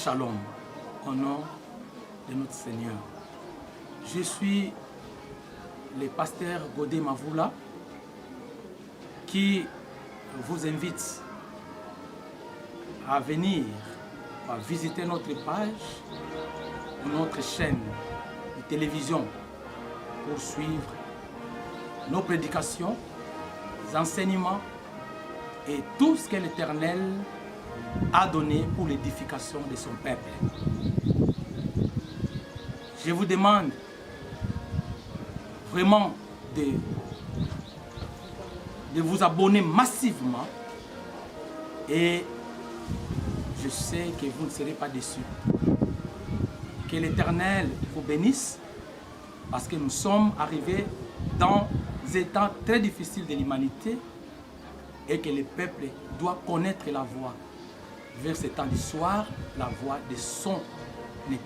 shalom au nom de notre Seigneur. Je suis le pasteur Godé Mavoula qui vous invite à venir à visiter notre page, notre chaîne de télévision pour suivre nos prédications, nos enseignements et tout ce que l'Éternel a donné pour l'édification de son peuple. Je vous demande vraiment de vous abonner massivement et je sais que vous ne serez pas déçus. Que l'Éternel vous bénisse parce que nous sommes arrivés dans des temps très difficiles de l'humanité et que le peuple doit connaître la voix vers ce temps du soir, la voix de son époux,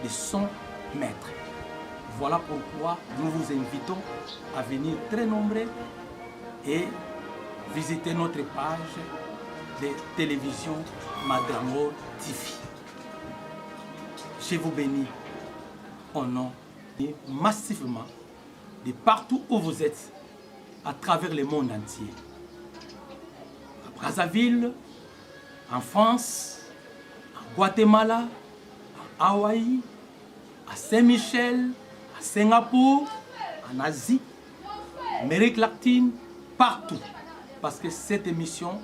de son maître. Voilà pourquoi nous vous invitons à venir très nombreux et visiter notre page de télévision Madrango TV. Je vous bénis au nom et massivement de partout où vous êtes à travers le monde entier. À Brazzaville, en France, en Guatemala, à Hawaï, à Saint-Michel, à Singapour, en Asie, Amérique latine, partout. Parce que cette émission,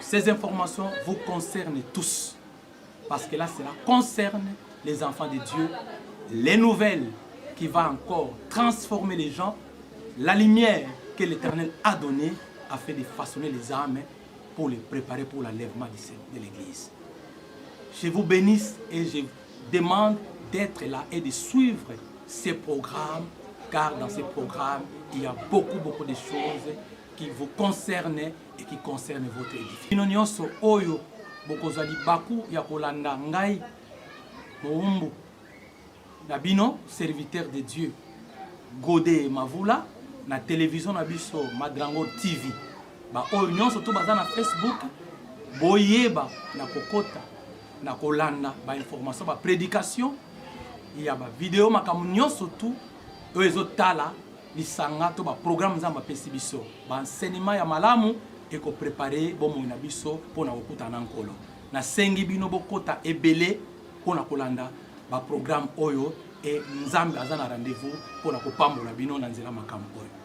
ces informations vous concernent tous. Parce que là, cela concerne les enfants de Dieu, les nouvelles qui vont encore transformer les gens, la lumière que l'Éternel a donnée afin de façonner les âmes pour les préparer pour l'enlèvement de l'Église. Je vous bénisse et je vous demande d'être là et de suivre ces programmes, car dans ces programmes, il y a beaucoup de choses qui vous concernent et qui concernent votre édifice. Bino nyonso oyo bokozali baku ya kolanda ngai moumbu na bino serviteur de Dieu Godé Mavoula na télévision na biso Madrango TV. Ba oyo nyonso to baza na Facebook boyeba na kokota na kolanda ba information ba prédication ya ba vidéo makamu nyonso tu oyo ezotala lisanga to ba programme za mapesi biso ba enseignement ya malamu et ko préparer bomo na biso pona kokuta na nkolo na sengi bino bokota ebele pona kolanda ba programme oyo et nzambe aza na rendez-vous pona kopambola bino na nzela makamu oyo.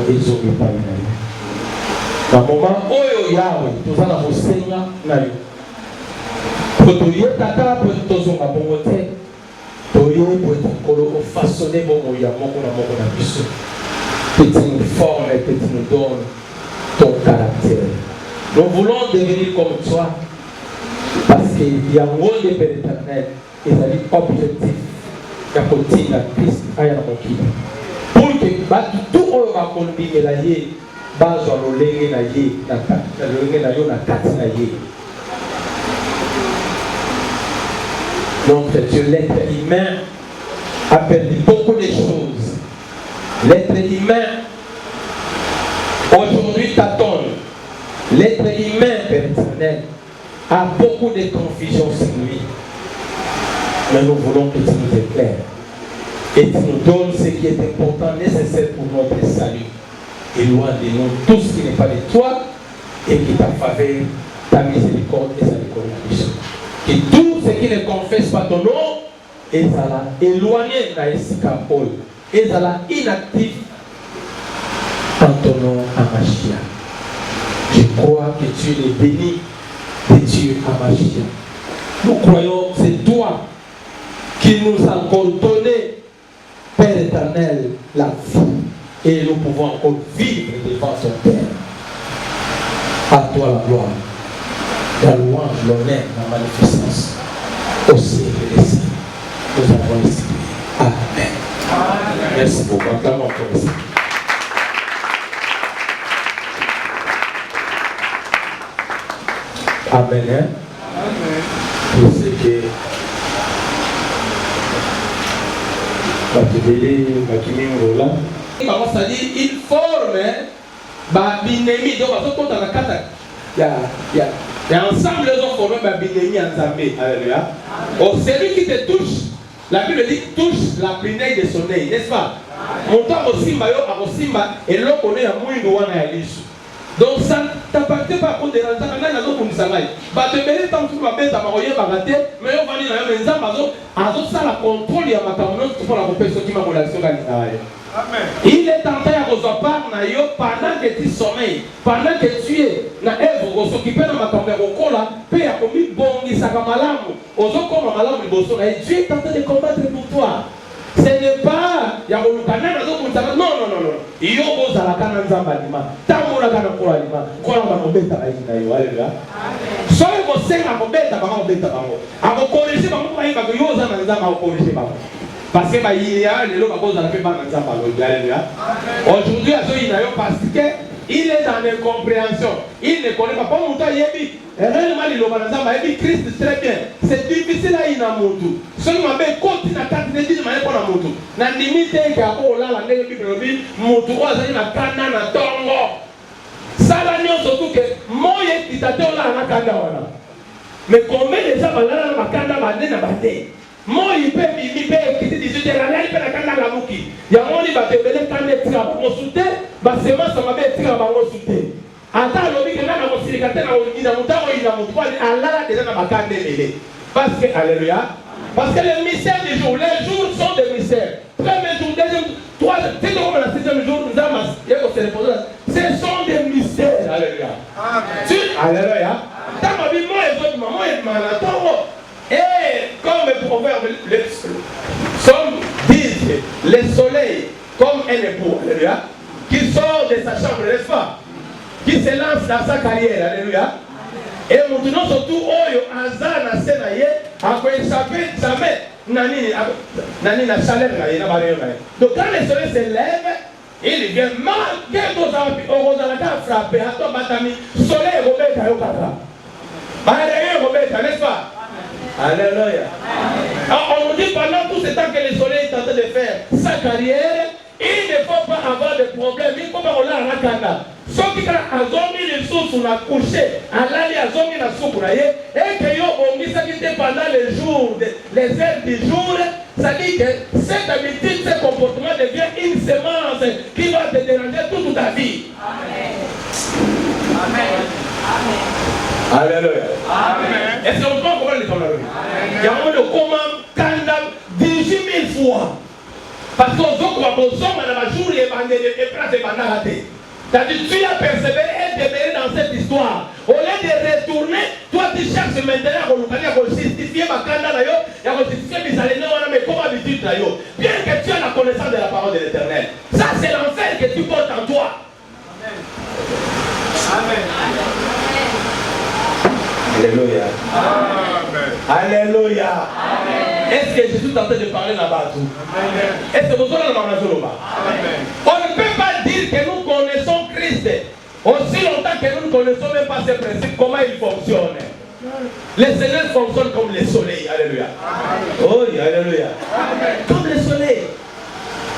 ezongi epai na yo. Na moment oyo Yawe toza na kosenga na yo. Po toye tata po tozonga bongo te. Toye po ekolo ofaçonne bongo ya moko na biso. Que tu nous formes et que tu nous donnes ton caractère. Nous voulons devenir comme toi. Parce qu'il y a un rôle de Père éternel. Et ça dit objectif. Il y a côté la Christ à la moquille. Pour que tout le monde va conduire la yé. Bazo le lengue na yé. Le lengue na yo na kati na yé. Donc l'être humain a perdu beaucoup de choses. L'être humain aujourd'hui tâtonne. L'être humain, Père éternel, a beaucoup de confusion sur lui. Mais nous voulons que tu nous éclaires et tu nous donnes ce qui est important, nécessaire pour notre salut. Éloigne de nous tout ce qui n'est pas de toi et qui t'a faveur, ta miséricorde et sa réconciliation. Que tout ce qui ne confesse pas ton nom est éloigné de l'Esika Paul. Et ça inactif en ton nom Amashia. Je crois que tu es béni de Dieu Amashia. Nous croyons que c'est toi qui nous as encore donné, Père éternel, la vie. Et nous pouvons encore vivre devant ton Père. À toi la gloire, la louange, l'honneur, la magnificence. Au ciel et des cieux. Nous avons ici. Amen. Merci beaucoup. Acclamons pour ça. Amen. Je sais que ça dit il forme Babinemi. Donc, il y a ensemble les ont formé Babinemi en Zambé. Alléluia. Oh, celui qui te touche. La Bible dit touche la prunelle de son œil, n'est-ce pas? Mon temps aussi, et l'on connaît un mouille à l'issue. Donc ça ne t'appartient pas pour déranger. Bah te mêler tant que tu vas mettre à m'envoyer baraté, mais on va dire à un exemple, ça la contrôle, il y a ma caméra pour la personne qui m'a relation. Il est tenté à recevoir pendant que tu sommeilles, pendant que tu es na Ève, on s'occupe de ma caméra au col, paix a commis bon, il s'est malamu, aux autres comme malamu, Dieu est tenté de combattre pour toi. Ce n'est pas ya kolukana na zo kuntaka non. Iyo boza la kana nzamba lima. Tamura kana kwa lima. Kwa ba mobeta ba ina yo haleluya. So ko senga mobeta ba mobeta bango. Ako corriger ba moko ba yo za na nzamba ko corriger ba. Parce que ba iya lelo ba boza la pe ba na nzamba lo haleluya. Aujourd'hui azo ina yo parce que il est dans l'incompréhension. Il ne connaît pas. Pas mon temps yebi. Réellement il lo ba na nzamba yebi Christ très bien. C'est difficile à ina mutu. Seulement ben côté na carte de dire mais pour la mutu. Na limite ya ko la ndenge Bible bi mutu ozali na kana na tongo. Sala nyo surtout que moye dictateur là na kanda wana. Mais combien de gens balala na makanda bande na bande. Moye pe mi pe qui dit 18 ans là il peut na kanda la muki. Ya moni ba tebele kande tika mo soute ba sema sama be tika ba mo soute. Ata lobi que na mo silikate na ina mutako ina mutwa alala déjà na bakande lele. Parce que alléluia. Parce que les mystères du jour, les jours sont des mystères. Premier jour, deuxième jour, troisième, c'est comme le sixième jour, nous avons ce sont des mystères. Alléluia. Alléluia. Dans ma vie, moi et votre maman et maman, et comme le proverbe, les sommes disent, le soleil, comme un époux, alléluia, qui sort de sa chambre, n'est-ce pas? Qui se lance dans sa carrière, alléluia. Et maintenant, surtout, Oyo, Azana, Senaye, a échappé jamais. Nani na chaleur. Donc, quand le soleil se lève, il vient malgré tout ça, on va frapper à ton batami. Soleil, Robert, n'est-ce pas? Alléluia. On nous dit pendant tout ce temps que le soleil est en train de faire sa carrière, il ne faut pas avoir de problème. Il faut pas rouler à la cana. Sauf que quand Azomi les sous on a couché, Alali Azomi la soupe et que yo on dit ça qui était pendant les jours, les heures du jour, ça dit que cette habitude, ce comportement devient une semence qui va te déranger toute ta vie. Amen. Amen. Alléluia. Amen. Est-ce qu'on peut comprendre les camarades? Il y a un moment de comment, quand 18 000 fois. Parce qu'on veut qu'on consomme dans la journée et place de banalité. C'est-à-dire tu as persévéré et demeuré dans cette histoire. Au lieu de retourner, toi tu cherches maintenant à justifier ma candidate et à justifier mes allénés, mais comme habitude. Bien que tu aies la connaissance de la parole de l'Éternel. Ça c'est l'enfer que tu portes en toi. Amen. Alléluia. Amen. Alléluia. Amen. Est-ce que je suis en train de parler là-bas tout? Est-ce que vous êtes dans la zone là-bas? On ne peut pas dire que nous connaissons Christ aussi longtemps que nous ne connaissons même pas ses principes, comment il fonctionne. Les Seigneurs fonctionnent comme le soleil. Alléluia. Oh, alléluia. Comme le soleil.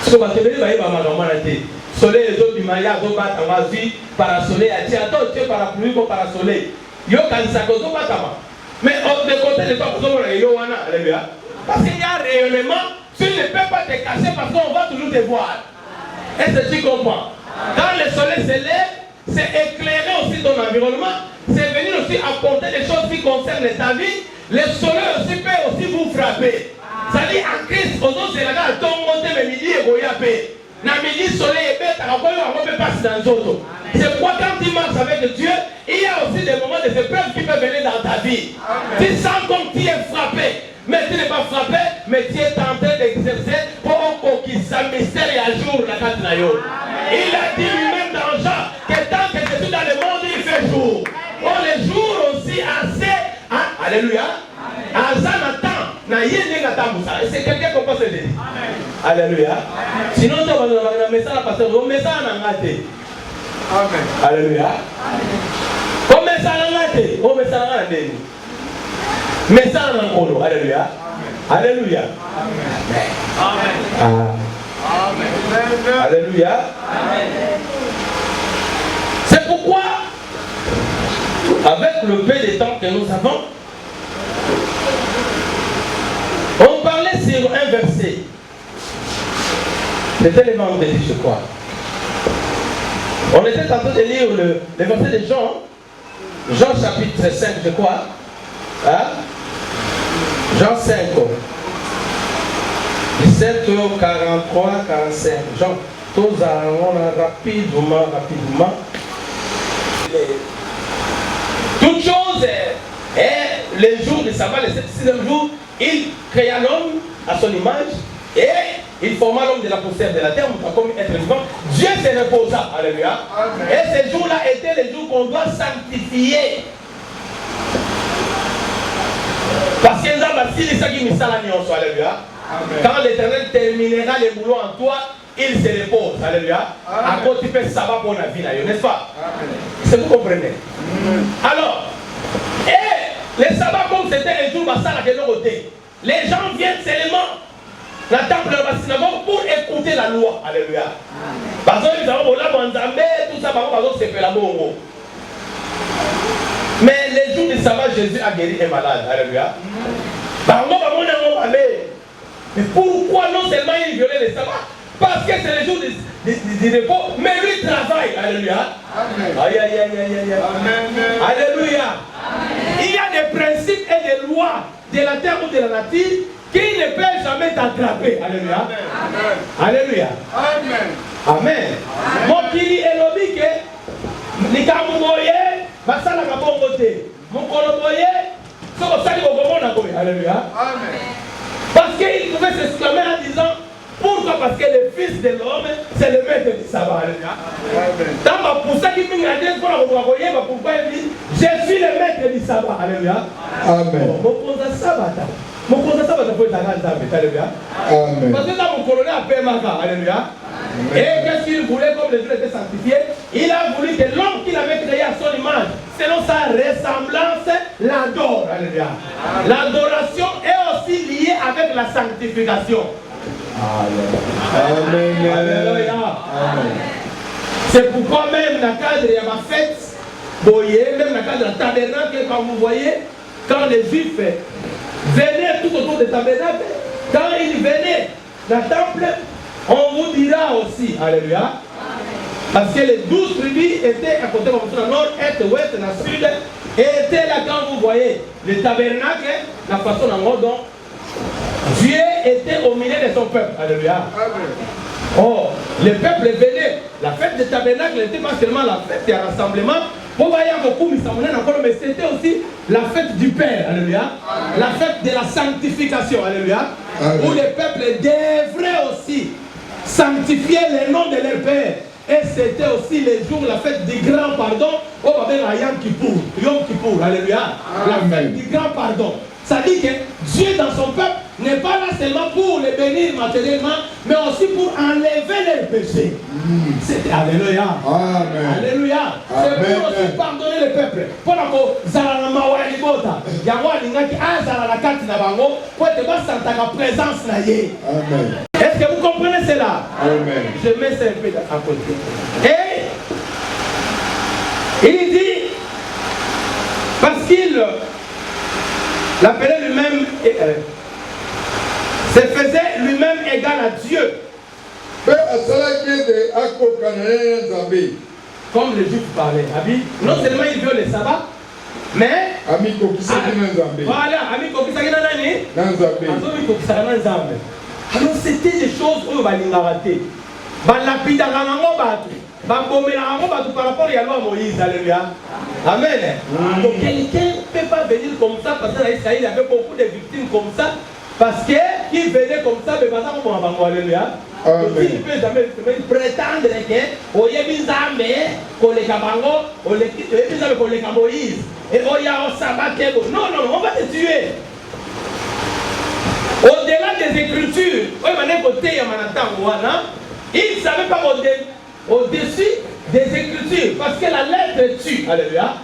Ce que vous avez dit, le soleil, les autres du maillard, ils ont battu en vie par le soleil. Attends, tu es par la pluie comme par le soleil. Yo quand ça cause pas tama. Mais de côté de toi, vous avez yo wana, alléluia. Parce qu'il y a un rayonnement, tu ne peux pas te cacher parce qu'on va toujours te voir. Est-ce que tu comprends? Quand le soleil se lève, c'est éclairer aussi ton environnement, c'est venir aussi apporter des choses qui concernent ta vie. Le soleil aussi peut aussi vous frapper. Ça dit en Christ, aux autres c'est la gare, ton monté mais midi et goyapé. Na midi soleil est bête, alors qu'on peut passer dans d'autres. C'est pourquoi quand tu marches avec Dieu, il y a aussi des moments de épreuves qui peuvent venir dans ta vie. Amen. Tu sens comme tu es frappé, mais tu n'es pas frappé, mais tu es en train d'exercer pour qu'il s'amistère et à jour la carte nayo. Il a dit lui-même dans Jean que tant que je suis dans le monde, il fait jour. Oh, les jours aussi assez. Hein? Alléluia. C'est quelqu'un qu'on peut se dire. Alléluia. Sinon, tu vas me message à passer. On met ça en angate. Amen. Alléluia. On met ça en angate. On met ça en angate. Mais ça en angolo. Alléluia. Alléluia. Amen. Amen. Alléluia. C'est pourquoi, avec le peu de temps que nous avons, on parlait sur un verset. C'était le vendredi, je crois. On était en train de lire le verset de Jean. Jean chapitre 5, je crois. Hein? Jean 5. 17, 43, 45. Jean, tous allons rapidement. Toute chose est le jour du sabbat, le 6e jour, il créa l'homme à son image et il forma l'homme de la poussière de la terre comme être vivant. Dieu se reposa. Alléluia. Amen. Et ces jours-là étaient les jours qu'on doit sanctifier. Parce que Alléluia. Quand l'Éternel terminera les boulots en toi, il se repose. Alléluia. À cause tu fais sabbat pour la vie, n'est-ce pas? Est-ce que vous comprenez? Alors, et les sabbats comme c'était un jour à de l'autre côté, les gens viennent seulement dans le temple de la synagogue pour écouter la loi. Alléluia. Parce que nous avons tout ça, c'est fait la bonne. Mais les jours du sabbat, Jésus a guéri un malade. Alléluia. Mais pourquoi non seulement il violait les sabbats? Parce que c'est le jour du repos, mais lui travaille. Alléluia. Amen. Aïe, aïe, aïe, aïe, aïe. Amen. Alléluia. Amen. Il y a des principes et des lois de la terre ou de la nature qui ne peuvent jamais t'attraper. Alléluia. Amen. Alléluia. Amen. Amen. Mon kiri est lobique. Nikamuboye, basala kabongote. Mon koloboye, soko sali bogomona koy. Alléluia. Amen. Parce qu'il pouvait s'exclamer en disant, pourquoi? Parce que le Fils de l'homme, c'est le maître du sabbat. Dans pour ça qu'il m'a dit, pourquoi il dit, je suis le maître du sabbat. Alléluia. Amen. Mon pose sabbat. Mon pose sabbat, il faut être Alléluia. Amen. Parce que dans mon colonel a fait Maka. Alléluia. Et qu'est-ce qu'il voulait comme les jours étaient sanctifiés? Il a voulu que l'homme qu'il avait créé à son image, selon sa ressemblance, l'adore. Alléluia. L'adoration est aussi liée avec la sanctification. Amen. Alléluia. Amen. C'est pourquoi même dans le cadre de ma fête, même dans le cadre du tabernacle, quand vous voyez, quand les Juifs venaient tout autour du tabernacle, quand ils venaient dans le temple, on vous dira aussi, alléluia, parce que les 12 tribus étaient à côté comme ça, nord, est, ouest, dans le sud, et étaient là quand vous voyez le tabernacle, la façon dont Dieu était au milieu de son peuple. Alléluia. Oh, le peuple venait. La fête des tabernacles n'était pas seulement la fête des rassemblements. Mais c'était aussi la fête du Père. Alléluia. La fête de la sanctification. Alléluia. Où le peuple devrait aussi sanctifier le nom de leur Père. Et c'était aussi le jour, la fête du grand pardon. Oh, Yom Kippour. Yom Kippour. Alléluia. La fête du grand pardon. Ça dit que Dieu dans son peuple n'est pas là seulement pour les bénir matériellement, mais aussi pour enlever leurs péchés. Alléluia. Amen. Alléluia. C'est pour aussi pardonner le peuple. Pour que Zalana Mawa Libota, Yawa Lingaki Azala Kati Nabango, pour te battre sa présence na ye. Amen. Est-ce que vous comprenez cela? Amen. Je mets ça un peu à côté. Et il dit, parce qu'il l'appelait lui-même, se faisait lui-même égal à Dieu. Comme les Juifs parlaient. Non seulement il viole le sabbat, mais voilà, alors c'était des choses où il va rater. Par rapport à la loi Moïse, alléluia. Amen. Donc quelqu'un ne peut pas venir comme ça parce qu'Israël avait beaucoup de victimes comme ça. Parce qu'il venait comme ça, mais pas comme alléluia. Il ne peut jamais prétendre que Moïse et non, on va te tuer. Au-delà des Écritures, il ne savait pas au-dessus des Écritures, parce que la lettre tue. Alléluia.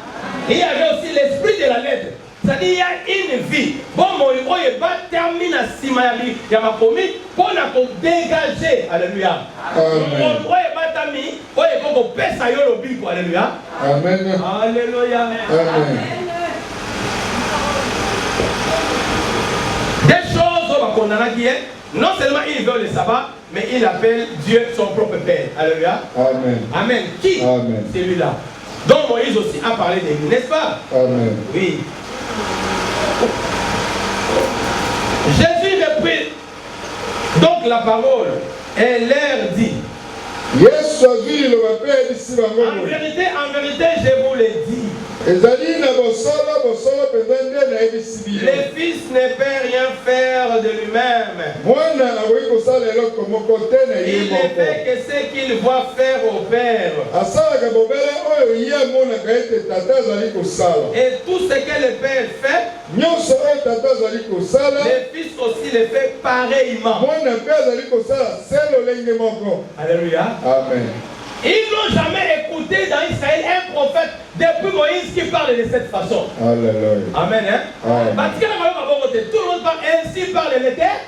Et il y avait aussi l'esprit de la lettre. C'est-à-dire il y a une vie. Bon, moi, il va terminer à Simayami, il y a ma commis, pour la dégager. Alléluia. Amen. Alléluia. Amen. Alléluia. Amen. Des choses, non seulement il veut le sabbat, mais il appelle Dieu son propre Père. Alléluia. Amen. Amen. Qui? Amen. Celui-là. Donc Moïse aussi a parlé de lui, n'est-ce pas? Amen. Oui. Jésus reprit donc la parole et leur dit. En vérité, je vous le dis. Le Fils ne peut rien faire de lui-même. Il ne fait que ce qu'il voit faire au Père. Et tout ce que le Père fait, le Fils aussi le fait pareillement. Alléluia. Amen. Ils n'ont jamais écouté dans Israël un prophète depuis Moïse qui parle de cette façon. Alléluia. Amen. Parce que tout le monde parle ainsi par l'Éternel.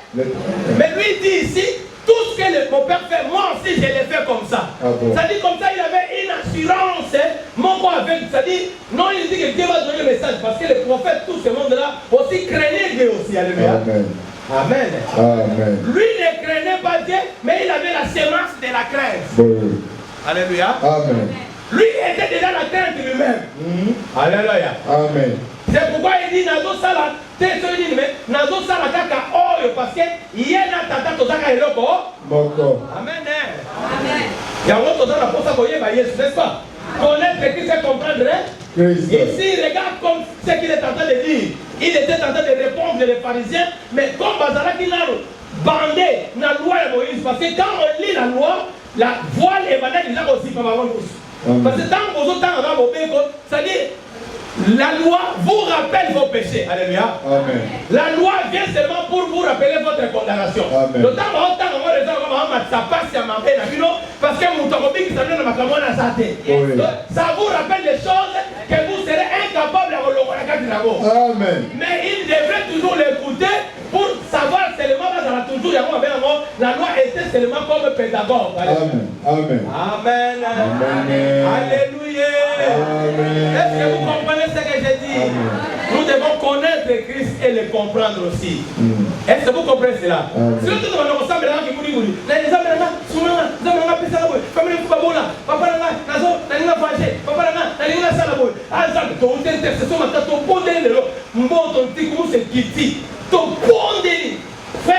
Mais lui dit ici, tout ce que mon père fait, moi aussi je l'ai fait comme ça. Ça dit comme ça, il avait une assurance. Mon quoi avec, ça dit, non, il dit que Dieu va donner le message. Parce que les prophètes, tout ce monde-là, aussi craignaient Dieu aussi. Alléluia. Amen. Amen. Amen. Lui ne craignait pas Dieu, mais il avait la sémence de la crainte. Oui. Alléluia. Amen. Lui était déjà la crainte lui-même. Alléluia. Amen. C'est pourquoi il dit Nazo Sala, Nazo Sala Kaka Oyo, parce que il y a un tata Tozaka Eloko. Amen. Amen. Il y a un autre dans la poste à Boyer, n'est-ce pas? Connaître qui c'est comprendre. Ici, regarde comme ce qu'il est en train de dire. Il était en train de répondre les pharisiens, mais comme Bazara qui n'a bandé la loi de Moïse, parce que quand on lit la loi, la voile est bandée, il a aussi pas mal. Parce que tant que vous avez ça dit, la loi vous rappelle vos péchés. Alléluia. Amen. La loi vient seulement pour vous rappeler votre condamnation. Amen. Le temps où parce que ça vous rappelle les choses que vous serez incapable de reloquer. Amen. Mais il devrait toujours l'écouter pour savoir seulement toujours la loi était seulement comme pédagogue. Amen. Amen. Amen. Amen. Alléluia. Est-ce que vous comprenez ce que j'ai dit? Amen. Nous devons connaître Christ et le comprendre aussi. Est-ce que vous comprenez cela? Si nous devons ensemble, frère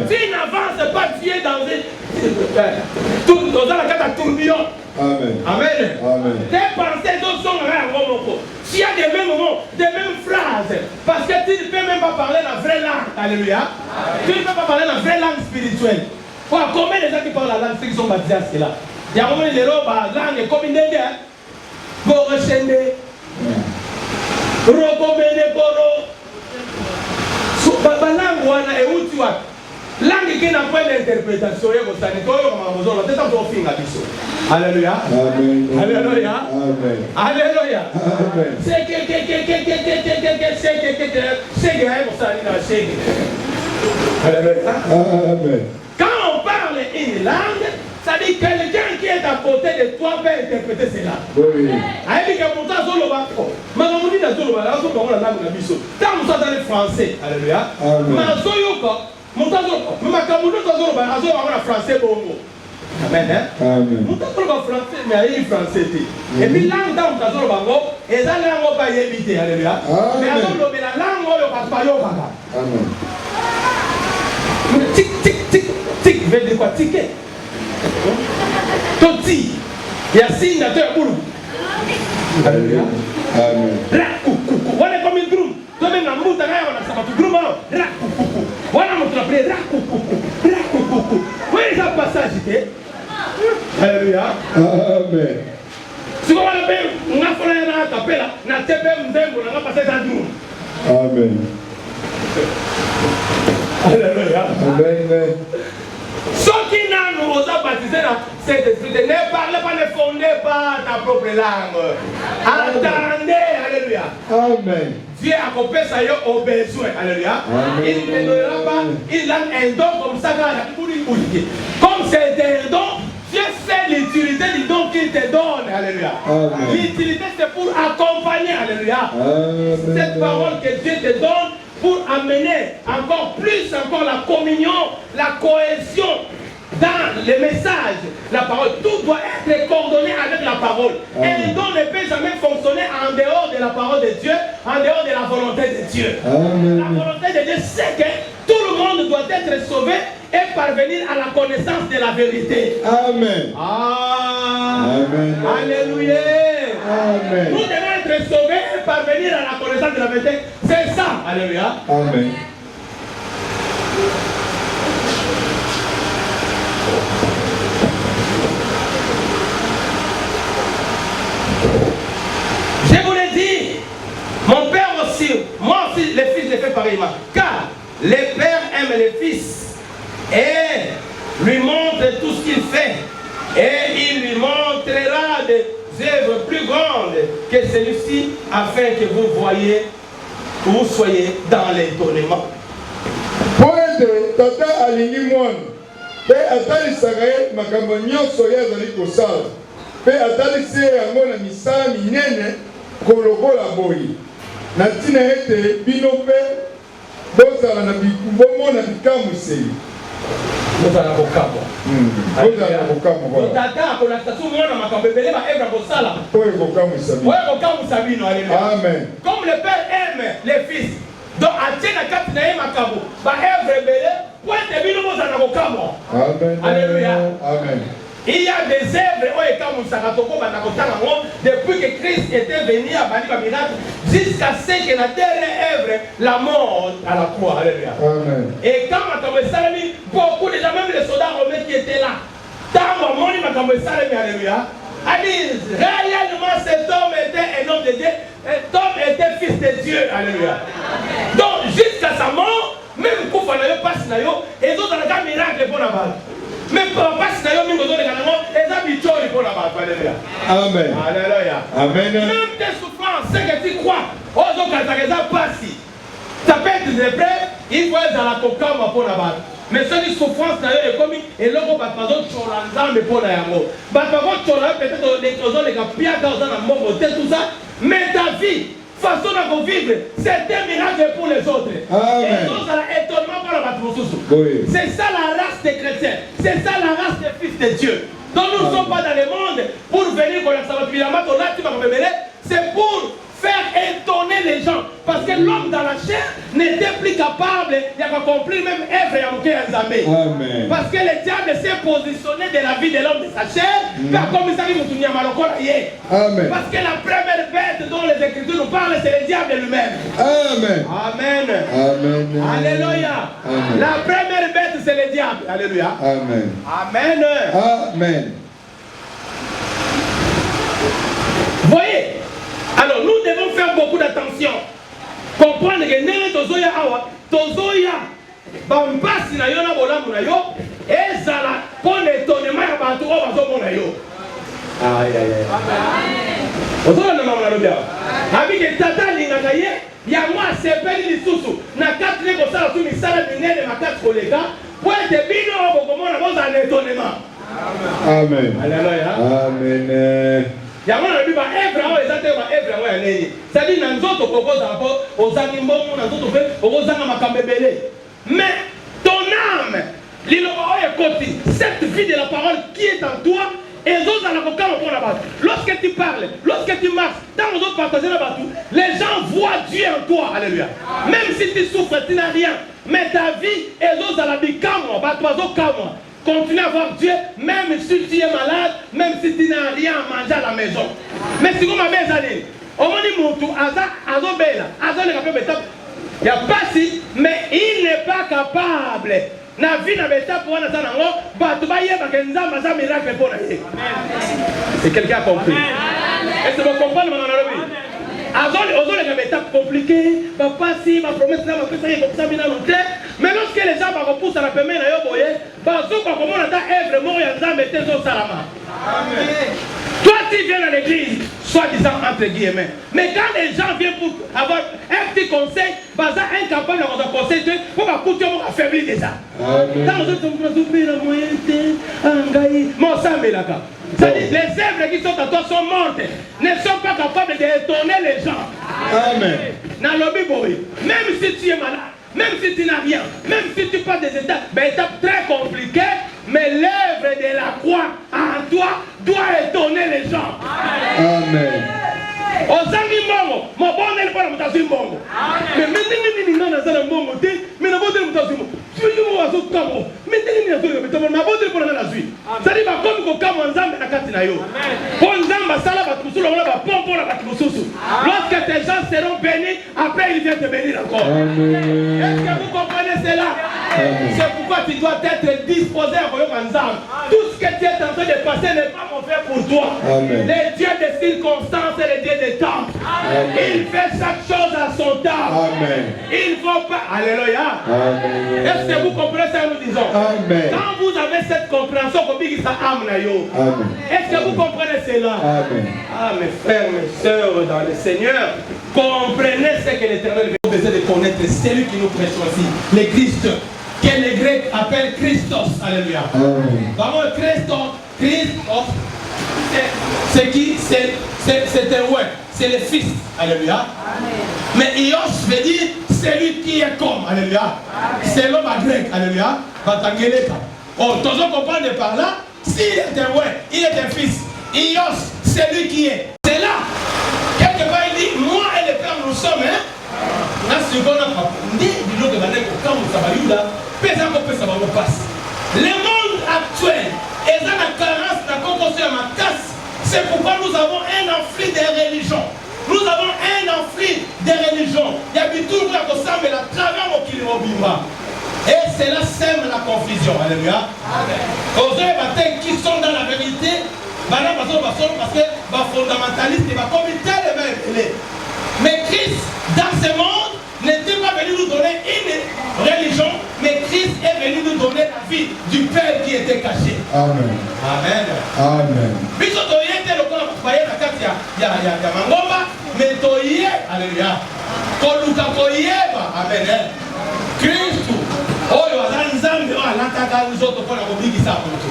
Tu n'avances pas, tu es dans la carte à tourbillon. Amen. Amen. Amen. Tes pensées sont là. S'il y a des mêmes moments, des mêmes phrases, parce que tu ne peux même pas parler la vraie langue. Alléluia. Tu ne peux pas parler la vraie langue spirituelle. Combien de gens qui parlent la langue, ceux qui sont baptisés à ce là? Il y a un moment où les langues comme une idée. Pour recender. Recommander pour la langue est où tu vois? Langue qui n'a pas d'interprétation, alléluia. Alléluia. Alléluia. C'est quand on parle une langue, ça dit que quelqu'un qui est à côté de toi peut interpréter cela. Oui. Français. Alléluia. Français bongo. Amen. Amen. Français, mais il français. Et puis langue dans le bango, et ça langue pas éviter. Alléluia. Mais la langue pas Amen. Tic tic tic tic veut dire quoi? Ticket. Toti. Il y a signe de boulou. Alléluia. Amen. Là, coucou. Voilà comme une drum. Toi-même, la mouta, on a ça, tu drum alors. Là, coucou. Voilà mon appelé là, coucou. Là, coucou. Oui, ça passage. Alléluia. Amen. Si vous voulez, on a fait un appel, on a fait un appel, on a passé un drum. Amen. Alléluia. Amen. Ceux qui nous ont baptisé dans cet esprit, ne parlez pas, ne fondez pas ta propre langue. Attendez, alléluia. Amen. Dieu a coupé ça au besoin, alléluia. Il ne donnera pas, il a un don comme ça, comme c'est un don, Dieu sait l'utilité du don qu'il te donne, alléluia. L'utilité c'est pour accompagner, alléluia. Cette parole que Dieu te donne, pour amener encore plus la communion, la cohésion dans les messages, la parole. Tout doit être coordonné avec la parole. Et le don ne peut jamais fonctionner en dehors de la parole de Dieu, en dehors de la volonté de Dieu. La volonté de Dieu, c'est que tout le monde doit être sauvé et parvenir à la connaissance de la vérité. Amen. Amen. Alléluia. Amen. Nous devons être sauvés et parvenir à la connaissance de la vérité. C'est ça. Alléluia. Amen. Je vous l'ai dit, mon père aussi, moi aussi, les fils les fait pareillement. Car les pères aiment les fils et lui montrent tout ce qu'il fait. Et il lui montrera des œuvres plus grandes que celui-ci, afin que vous voyez, que vous soyez dans l'étonnement. Pour être tata alingi mwana, pe atalisaka ye makambo nyonso ye azali kosala, pe atalisi ye yango na misala minene kolokola boye. Na ntina ete bino mpe bozala na bomona bikamwiseli. Bozala kokamwa. Bozala kokamwa. Tata akolakisa tu mwana makambo ebele ba evra kosala. Oyo kokamwisa bino. Oyo kokamwisa bino. Amen. Comme le père aime les fils, donc atie na kati na ye makambo ba evra ebele po ete bino bozala kokamwa. Amen. Alléluia. Amen. Il y a des œuvres depuis que Christ était venu à Bani Miracle jusqu'à ce que la dernière œuvre, la mort à la croix. Alléluia. Amen. Et quand beaucoup de gens, même les soldats romains qui étaient là, alléluia, a dit réellement cet homme était un homme de Dieu, cet homme était fils de Dieu. Alléluia. Donc jusqu'à sa mort, même Koufanayo passe nayo, et d'autres ont un miracle pour la balle. Mais papa, si tu as mis les animaux, les habitués, ils vont là-bas. Amen. Alléluia. Amen. Même tes souffrances, c'est que tu crois. Oh, donc, quand tu as pas si. Ça peut être des prêts, il faut être dans la coca pour là-bas. Mais c'est une souffrance d'ailleurs, comme et là, on va pas d'autres choses mais pour la yamo. Bah, par contre, tu as peut-être les choses, les gars, dans la mort, tout ça. Mais ta vie, façon de vivre, c'est un miracle pour les autres. Amen. Et nous, ça a étonnement pour la bâtiment. Oui. C'est ça la race des chrétiens. C'est ça la race des fils de Dieu. Donc nous ne sommes pas dans le monde pour venir pour la c'est pour faire étonner les gens. Parce que l'homme dans la chair n'était plus capable d'accomplir même œuvre et manquer un zamé. Parce que le diable s'est positionné de la vie de l'homme de sa chair. Comme ça, Amen. Parce que la première bête dont les Écritures nous parlent, c'est le diable lui-même. Amen. Amen. Amen. Alléluia. Amen. La première bête, c'est le diable. Alléluia. Amen. Amen. Amen. Voyez, alors nous devons faire beaucoup d'attention. Comprendre que Nene Tozoya Awa, Tozoya, Bambasi na yo na bolamu na yo, ezala pour l'étonnement ya bantu o bazomona yo. Aïe aïe aïe. Ozola na mama na lobia. Abi ke tata lingaka ye, ya moi sepeli lisusu na katri ko sala tu misala binene makati koleka, pour être bino bokomona boza na étonnement. Amen. Alléluia. Amen. Yango na biba Abraham ezate ba Abraham ya neni. C'est-à-dire na nzoto kokoza po ozangi mbongo na nzoto pe okozanga makambebele. Mais ton âme, cette vie de la parole qui est en toi, lorsque tu parles, lorsque tu marches, dans les autres partager les gens voient Dieu en toi. Alléluia. Même si tu souffres, tu n'as rien. Mais ta vie, les autres à la vie, continue à voir Dieu, même si tu es malade, même si tu n'as rien à manger à la maison. Mais si vous m'avez dit, au moins il n'y a pas si, mais il n'est pas capable. Na vie na beta pour na zanango, ba tu ba yeba ke nzamba za miracle pour na ye. Et quelqu'un a compris. Est-ce que vous comprenez mon analogie? Azoli na beta compliqué, ba pas si, ma promesse na ma pesa ye comme ça bina noté. Mais lorsque les gens ba repoussent à la pemé na yo boye, ba zo ko komona ta œuvre mo ya nzambe te zo salama. Amen. Toi tu viens à l'église, soi-disant entre guillemets. Mais quand les gens viennent pour avoir un petit conseil, baza incapable de conseil, pour ma couture affaiblir déjà. Dans les autres, c'est-à-dire les œuvres qui sont à toi sont mortes, ne sont pas capables d'étonner les gens. Amen. Même si tu es malade, même si tu n'as rien, même si tu passes des étapes, étapes très compliquées, mais l'œuvre de la croix en toi doit étonner les gens. Amen. Ozangi mbongo, mobonne le pour mutazi mbongo. Mais mini nana zala mbongo te, mais na bonne mutazi mbongo. Tu veux nous azo kamo, mais tini na zolo mais na bonne pour na zui. Sali ba comme ko kamo nzambe na kati na yo. Bon nzamba sala ba tusulu wala ba pompo na ba tususu. Lorsque tes gens seront bénis, après il vient te bénir encore. Est-ce que vous comprenez cela? C'est pourquoi tu dois être disposé à voyer nzambe. Tout ce que tu es en train de passer n'est pas mauvais pour toi. Les dieux des circonstances et les dieux des temps. Il fait chaque chose à son temps. Amen. Il ne faut pas. Alléluia. Est-ce que vous comprenez ça nous disons? Amen. Quand vous avez cette compréhension, est-ce que vous comprenez cela? Amen. Ah mes frères, mes sœurs dans le Seigneur, comprenez ce que l'Éternel veut besoin de connaître. C'est lui qui nous prête aussi. Le Christ, que les Grecs appellent Christos. Alléluia. Vraiment Christos, c'est qui? C'est un ouais, c'est le fils. Alléluia. Mais Ios veut dire celui qui est comme. Alléluia. C'est l'homme à grec. Alléluia. Oh, tous on comprend par là. S'il est un ouais, il est un fils. Ios, c'est lui qui est. C'est là. Quelque part il dit, moi et le Père nous sommes. Là, c'est ce qu'on a dit. Le monde actuel est dans la carence de la concurrence à ma casse. C'est pourquoi nous avons un enflux des religions. Nous avons un enflux des religions. Il y a du tout à travers mon kilomobima. Et cela sème la confusion. Alléluia. Aux hommes qui sont dans la vérité, parce que les fondamentalistes, ils vont comme tel. Mais Christ, dans ce monde, n'était pas venu nous donner une religion, mais Christ est venu nous donner la vie du Père qui était caché. Amen. Amen. Amen. Biso toyete lokola baye na kati ya mangomba, mais toye, alléluia. Koluka koyeba, amen. Kristo oyo aza nzambe oyo alataka nzoto mpona kobikisa moto.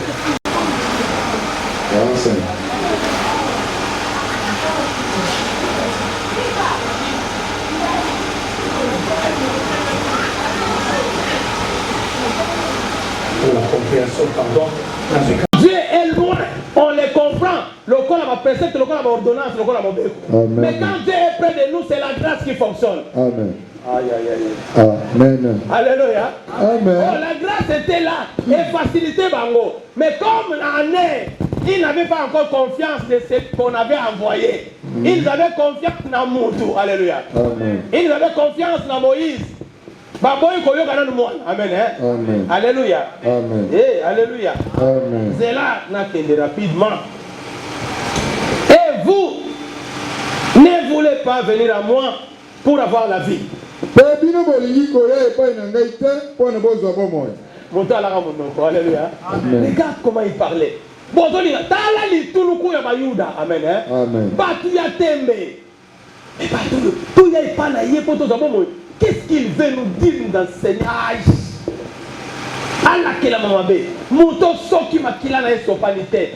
La compréhension, pardon. Dieu est loin, on les comprend. Le corps a précepte, le corps a ordonnance, le corps a mobile. Mais quand Dieu est près de nous, c'est la grâce qui fonctionne. Amen. Aïe, aïe, aïe. Amen. Alléluia. Amen. Oh, la grâce était là et facilitait Bango. Mais comme en est, ils n'avaient pas encore confiance de ce qu'on avait envoyé. Ils avaient confiance dans Moutou. Alléluia. Amen. Ils avaient confiance dans Moïse. Amen. Amen. Alléluia. Amen. Eh, alléluia. Amen. C'est là qu'on rapidement. Et vous, ne voulez pas venir à moi pour avoir la vie. Alléluia. Regarde comment il parlait. Amen. Amen. Qu'est-ce qu'il veut nous dire dans ce Seigneur? Allah qui l'a mamabé. Mouton soki makila na esopalité.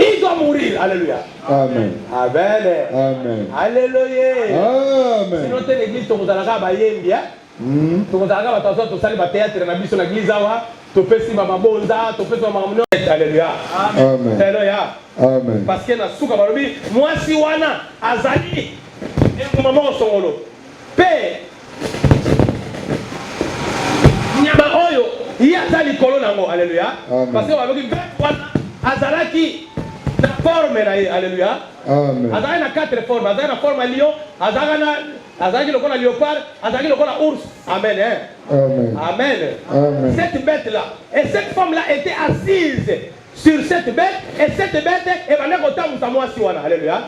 Il doit mourir. Alléluia. Amen. Amen. Amen. Alléluia. Amen. Sinon t'es l'église tu vas aller bayembi. Tu vas aller à toi tu sali ba théâtre na biso na église awa. Tu peux si mama bonza, tu peux si mama mno. Alléluia. Amen. Alléluia. Amen. Parce que na suka balobi moi si wana azali et maman songolo. Père nyama oyo yaza likolo nango. Alléluia. Parce que balobi azalaki na forme na ye. Alléluia. Amen. Azalaki na quatre formes. Azalaki na forme ya lion, azalaki lokola léopard, azalaki lokola ours. Amen. Amen. Amen. Amen. Cette bête là, et cette femme là était assise sur cette bête, et cette bête est venue au temps où ça wana. Alléluia.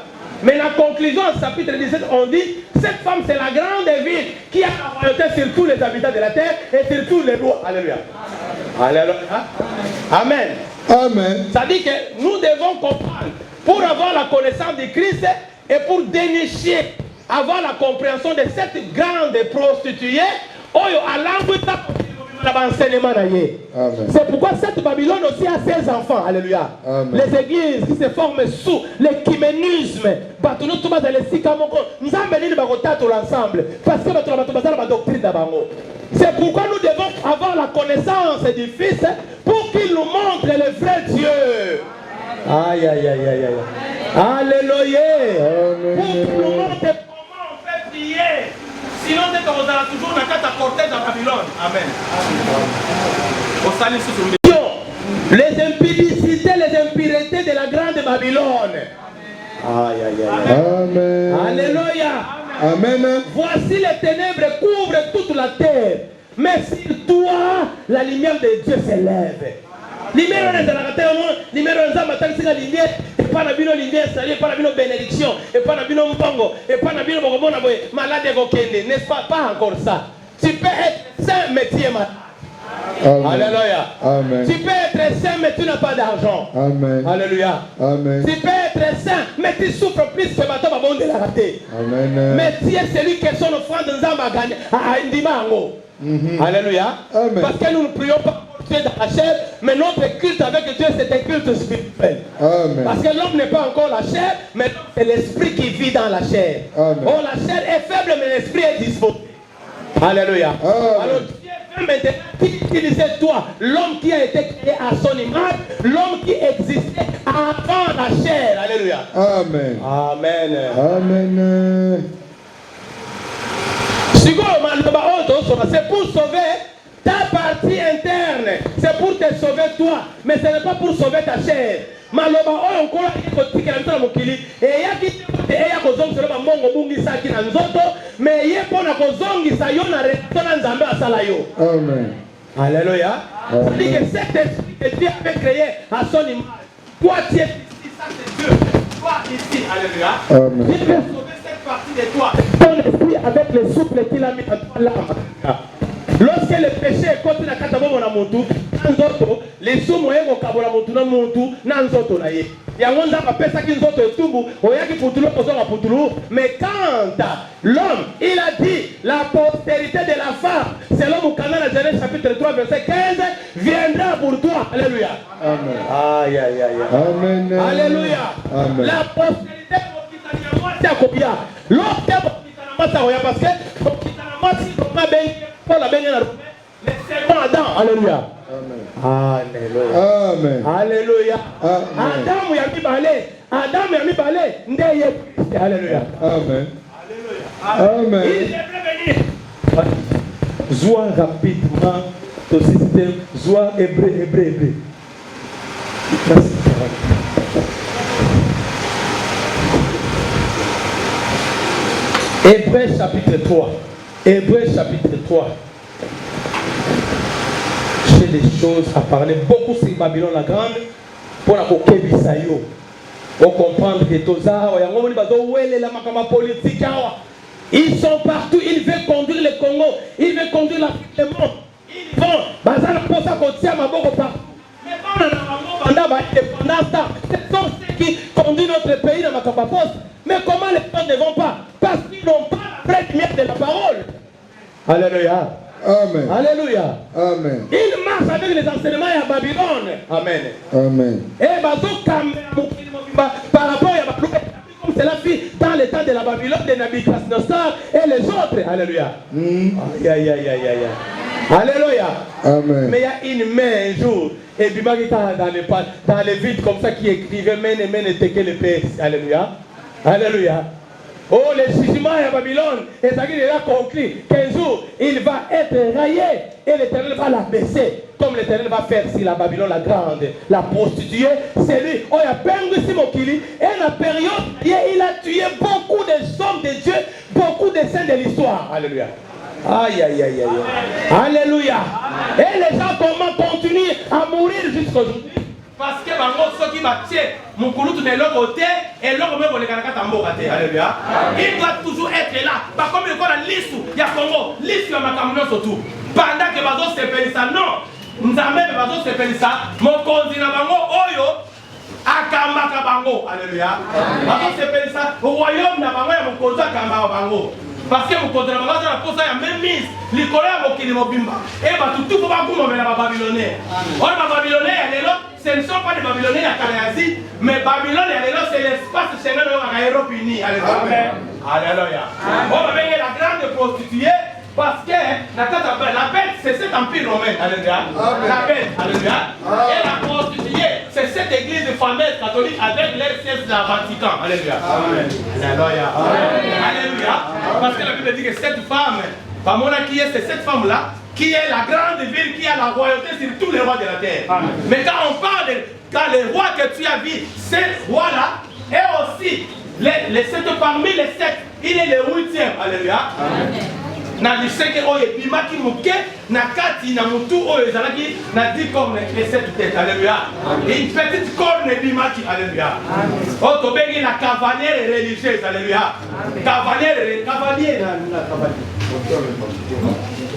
Mais la conclusion au chapitre 17, on dit, cette femme c'est la grande ville qui a la royauté sur tous les habitants de la terre et sur tous les rois. Alléluia. Alléluia. Amen. Amen. Ça dit que nous devons comprendre, pour avoir la connaissance de Christ et pour dénicher, avoir la compréhension de cette grande prostituée, c'est pourquoi cette Babylone aussi a ses enfants. Alléluia. Amen. Les églises qui se forment sous l'écuménisme. L'ensemble. Parce que la doctrine d'Abango. C'est pourquoi nous devons avoir la connaissance du Fils pour qu'il nous montre le vrai Dieu. Aïe, aïe, aïe, aïe, aïe. Alléluia. Pour qu'il nous montre comment on fait prier. Sinon, on a toujours la carte à cortège à Babylone. Amen. Les impudicités, les impuretés de la grande Babylone. Aïe, aïe, aïe. Amen. Alléluia. Amen. Voici les ténèbres couvrent toute la terre. Mais sur toi, la lumière de Dieu s'élève. Lumière de la terre, lumière de la lumière, et pas la lumière, et pas la bénédiction, et pas la mpango, et pas la malade et n'est-ce pas encore ça? Tu peux être saint, mais tu es malade. Alléluia. Amen. Tu peux être saint, mais tu n'as pas d'argent. Amen. Alléluia. Amen. Tu peux être saint, mais tu souffres plus que bateau babon de la raté. Amen. Mais tu es celui qui est son offrande dans Zamba gagné à Indimango. Alléluia. Amen. Parce que nous ne prions pas pour Dieu dans la chair, mais notre culte avec Dieu c'est un culte spirituel. Amen. Parce que l'homme n'est pas encore la chair, mais c'est l'esprit qui vit dans la chair. Amen. Oh, la chair est faible, mais l'esprit est disposé. Alléluia. Amen. Alors Dieu veut maintenant qui disait toi, l'homme qui a été créé à son image, l'homme qui existait avant la chair. Alléluia. Amen. Amen. Amen. C'est pour sauver ta partie interne. C'est pour te sauver toi. Mais ce n'est pas pour sauver ta chair. Maloba oyo nkola ikotika na mokili e yaki e yakozongisa ba mongo bungisa ki na nzoto mais ye pona kozongisa yo na retona nzambe asala yo. Amen. Alléluia. C'est-à-dire que cet esprit que Dieu avait créé à son image, toi tu es ici, ça c'est Dieu. Toi ici, alléluia. Amen. Dieu veut sauver cette partie de toi. Ton esprit avec le souffle qu'il a mis en toi là. Lorsque le péché est contre la katabomo na motu, nzoto lesu moyen kokabola motu na motu na nzoto na ye yango nzambe apesaki nzoto etumbu oyaki putulu kozonga putulu. Mais quand l'homme il a dit la postérité de la femme selon Moukana la Genèse chapitre 3 verset 15 viendra pour toi. Alléluia. Amen. Aïe aïe aïe. Amen. Alléluia. Amen. La postérité c'est à combien? L'autre parce que le second Adam. Alléluia. Alléluia. Amen. Alléluia. Adam yami balé. Adam yami balé. Ndeye. Alléluia. Amen. Amen. Il devrait venir. Zois rapidement. Société. Zois hébreu. Hébreu chapitre 3. Hébreu chapitre 3. J'ai des choses à parler beaucoup sur Babylone la Grande pour la Kokebisayo. Pour comprendre que Toza, la politique, ils sont partout, ils veulent conduire le Congo, ils veulent conduire l'Afrique du monde. Ils vont, mais pendant l'indépendance, ce sont ceux qui conduisent notre pays dans ma capaposte. Mais comment les gens ne vont pas? Parce qu'ils n'ont pas la vraie lumière de la parole. Alléluia. Amen. Alléluia. Amen. Ils marchent avec les enseignements à Babylone. Amen. Amen. Et par rapport à Babylone, comme cela fit dans le temps de la Babylone de Nabucodonosor et les autres. Alléluia. Aïe, aïe, aïe, aïe, aïe. Alléluia. Amen. Mais il y a une main un jour. Et puis dans les vides comme ça qui écrivait mène teke le pays. Alléluia. Alléluia. Oh, le jugement à Babylone, et ça qu'il a conclu qu'un jour il va être raillé et l'Éternel va la baisser, comme l'Éternel va faire si la Babylone la grande, la prostituée, c'est lui. Oh, il y a Pengu Simokili, et la période, il a tué beaucoup de hommes de Dieu, beaucoup de saints de l'histoire. Alléluia. Aïe, aïe, aïe, aïe. Alléluia. Et les gens continuent à mourir jusqu'aujourd'hui. Parce que ceux qui battent mon couloute de l'autre côté et l'autre même les Kanaka Tambo. Alléluia. Il doit toujours être là. Pas comme il y a l'issue, il y a Congo, l'issue à ma camion surtout. Pendant que Bazo s'appelle ça, non. Nous avons Bazo s'appelle ça. Mon continent Bango, Oyo, Akamba Bango. Alléluia. Bazo s'appelle ça. Au royaume d'Abango, il y a mon continent Akamba Bango. Parce que mon continent Bango, c'est pour ça qu'il y a même mise. L'Icola, mon Kilimo Bimba. Et tout le monde va la Babylonais. On va Babylonais, elle est là. Ce ne sont pas des Babyloniens à Kaléasie, mais Babylone, c'est l'espace Schengen de l'Europe unie. Alléluia. Alléluia. On va venir la grande prostituée parce que la bête, c'est cet empire romain. Alléluia. La bête. Alléluia. Et la prostituée, c'est cette église fameuse catholique avec l'air siège de la Vatican. Alléluia. Alléluia. Alléluia. Parce que la Bible dit que cette femme, c'est cette femme-là, qui est la grande ville, qui a la royauté sur tous les rois de la terre. Amen. Mais quand on parle quand les rois que tu as vus, ces rois-là, et aussi les 7 parmi les 7, il est le 8e. Alléluia. Na liseke oye bimaki muke na kati na mutu oye zalaki na 10 cornes et 7 têtes. Alléluia. Et une petite corne bimaki. Alléluia. Oh tobengi la cavalière religieuse. Alléluia. Cavalier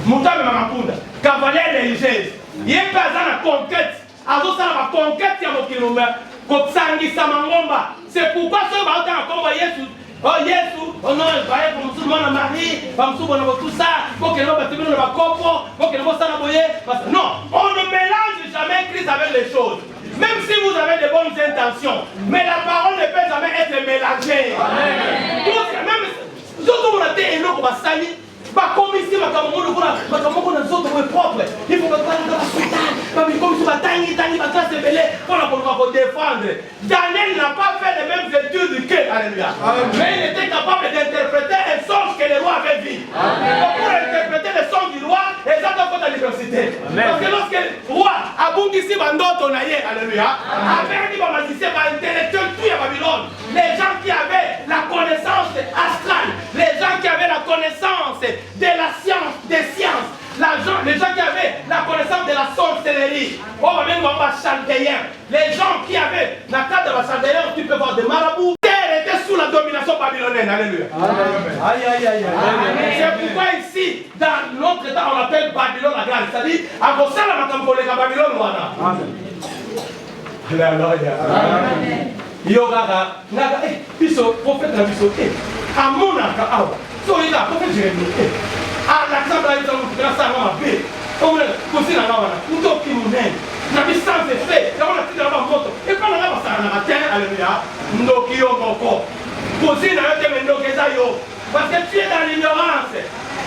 Moutame Mamapunda, cavalier religieuse. Il y a pas de conquête. Alors ça la conquête ya mokilomba. Kotsangisa mangomba. C'est pourquoi ce matin comme Yesu. Oh Yesu, oh non, il va être comme tout le Marie, comme tout le monde tout ça. Faut que l'on bâtisse le bacopo, faut que l'on ça la boyer. Non, on ne mélange jamais Christ avec les choses. Même si vous avez de bonnes intentions, mais la parole ne peut jamais être mélangée. Amen. Même surtout on a été énorme comme ça. Comme ici, ma camarade, nous sommes propres. Il faut que nous fassions comme si Tangi, ma classe est belle, pour défendre. Daniel n'a pas fait les mêmes études que Alléluia. Mais il était capable d'interpréter un songe que le roi avait vu. Pour interpréter le songe du roi, et ça doit être à l'université. Parce que lorsque le roi a bougé ici, Alléluia, avait dit à magicien, intellectuel, tout à Babylone. Les gens qui avaient la connaissance astrale, les gens qui avaient la connaissance de la science, des sciences, les gens qui avaient la connaissance de la sorcellerie, les gens qui avaient la carte de la chaldéenne, tu peux voir des marabouts, terre était sous la domination babylonienne. Alléluia. Aïe, aïe, aïe, aïe. C'est pourquoi ici, dans notre temps, on appelle Babylone la grande. C'est-à-dire, à Gossala, ma Babylone, Alléluia. Yo kaka ngaka biso prophète na biso amonaka awa so ila prophète Jérémie la exemple là ils ont grâce à ma paix on aussi na wana ndoki munene na bisance fait na wana tina ba moto et pas na ba sala na matin alléluia ndoki yo moko aussi na yo te ndoki za yo parce que tu es dans l'ignorance.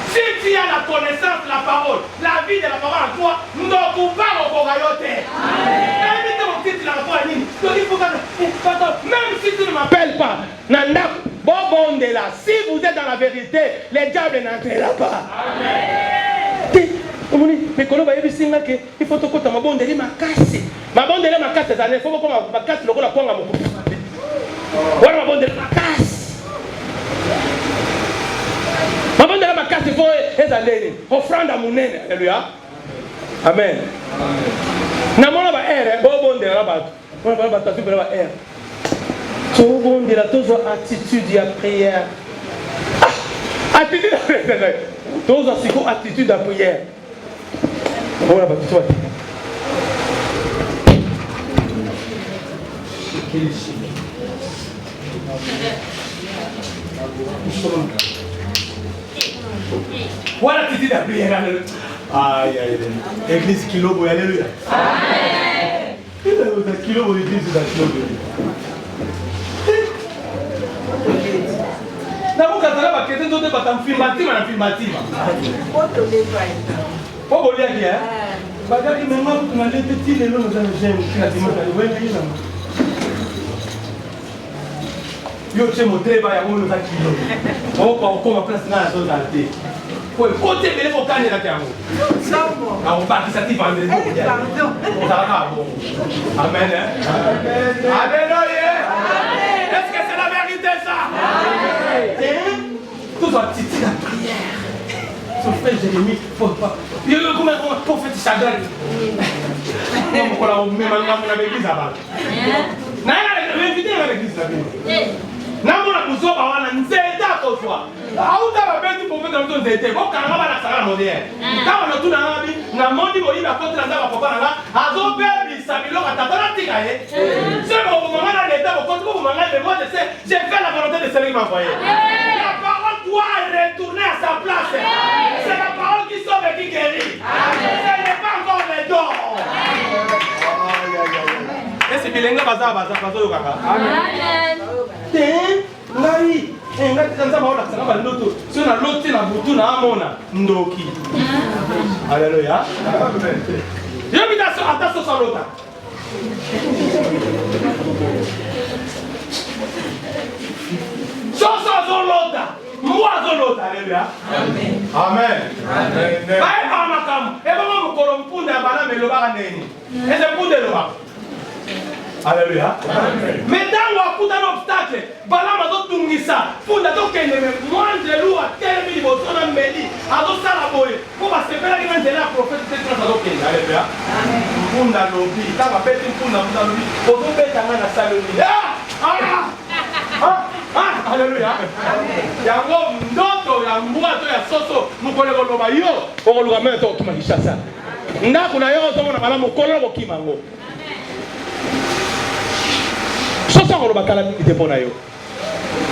Si tu as la connaissance de la parole, la vie de la parole en toi, nous ne pouvons pas reprocher. Même si tu ne m'appelles pas, Nanda, bon de là, si vous êtes dans la vérité, les diables n'entreront pas. Mais quand on va y aller, il faut que tu aies ma bonne délai, ma casse. Ma bonne délai, ma casse, il faut que ma casse, le rôle à quoi on va voilà ma bonne délai, ma casse. Ma bonne délai, ma casse, il faut les aller. Offrande à mon nez. Alléluia. Amen. Namona ba air, bon délai, on va battre sur la air. Tout bon délai, toujours attitude à prière. Attitude à prière. Toujours attitude à prière. Voilà, bah, tu vois. Voilà, tu dis la prière. Aïe, aïe, aïe. Église Kilobo, alléluia. Amen. Kilobo, l'église de la Kilobo. D'abord, quand on a fait des autres, on a filmé. Pas bon, il y a bagage maintenant, on a des petits lélos dans le gène. Yo, tu es mon très bas, il y a un kilo. On va placer dans la zone d'alté. Côté de l'époque, il y a un kilo. On va qui s'active en délire. Amen. Alléluia. Est-ce que c'est la vérité ça? Tout ça, titi la prière. Son frère Jérémie, il y a comme un prophète chagrin. On va même l'église là-bas. Non, invité à l'église là-bas. Namona kuzoba wana nzeta kozwa auta babetu prophète na mto nzete bo kanga bana sala moderne kama no tuna ngabi na mondi bo iba kote na ndaba papa nga azo bebisa biloko tatana tika ye c'est bon vous mangana l'état bo kote vous mangana mais moi je sais j'ai fait la volonté de celui qui m'a envoyé la parole doit retourner à sa place c'est la parole qui sauve et qui guérit ce n'est pas encore les dons et c'est bilingue baza yo kaka amen ngai ngai kanza baola sana ba ndoto so na loti na butu na amona ndoki alléluia je me dis ata so salota so zolota moi zolota alléluia amen bai amakam e baba mukolo mpunda bana meloba neni eze mpunda loba alléluia. Mais dans le coup d'un obstacle, Balam a tout ça. Pour la doque, moi, je loue à tel milieu, son amélie, à d'autres salaboy. Pour se faire une de la prophète, c'est très adopté. Alléluia. Pour la lobby, quand on fait une pour la lobby, pour nous mettre à la salle. Alléluia. Il y a un ndoto ya mbuato ya soso mukole koloba yo okoluka mena to kima kishasa ndako na yo to mona bala mukolo ko kimango soso ko ba kala mite pona yo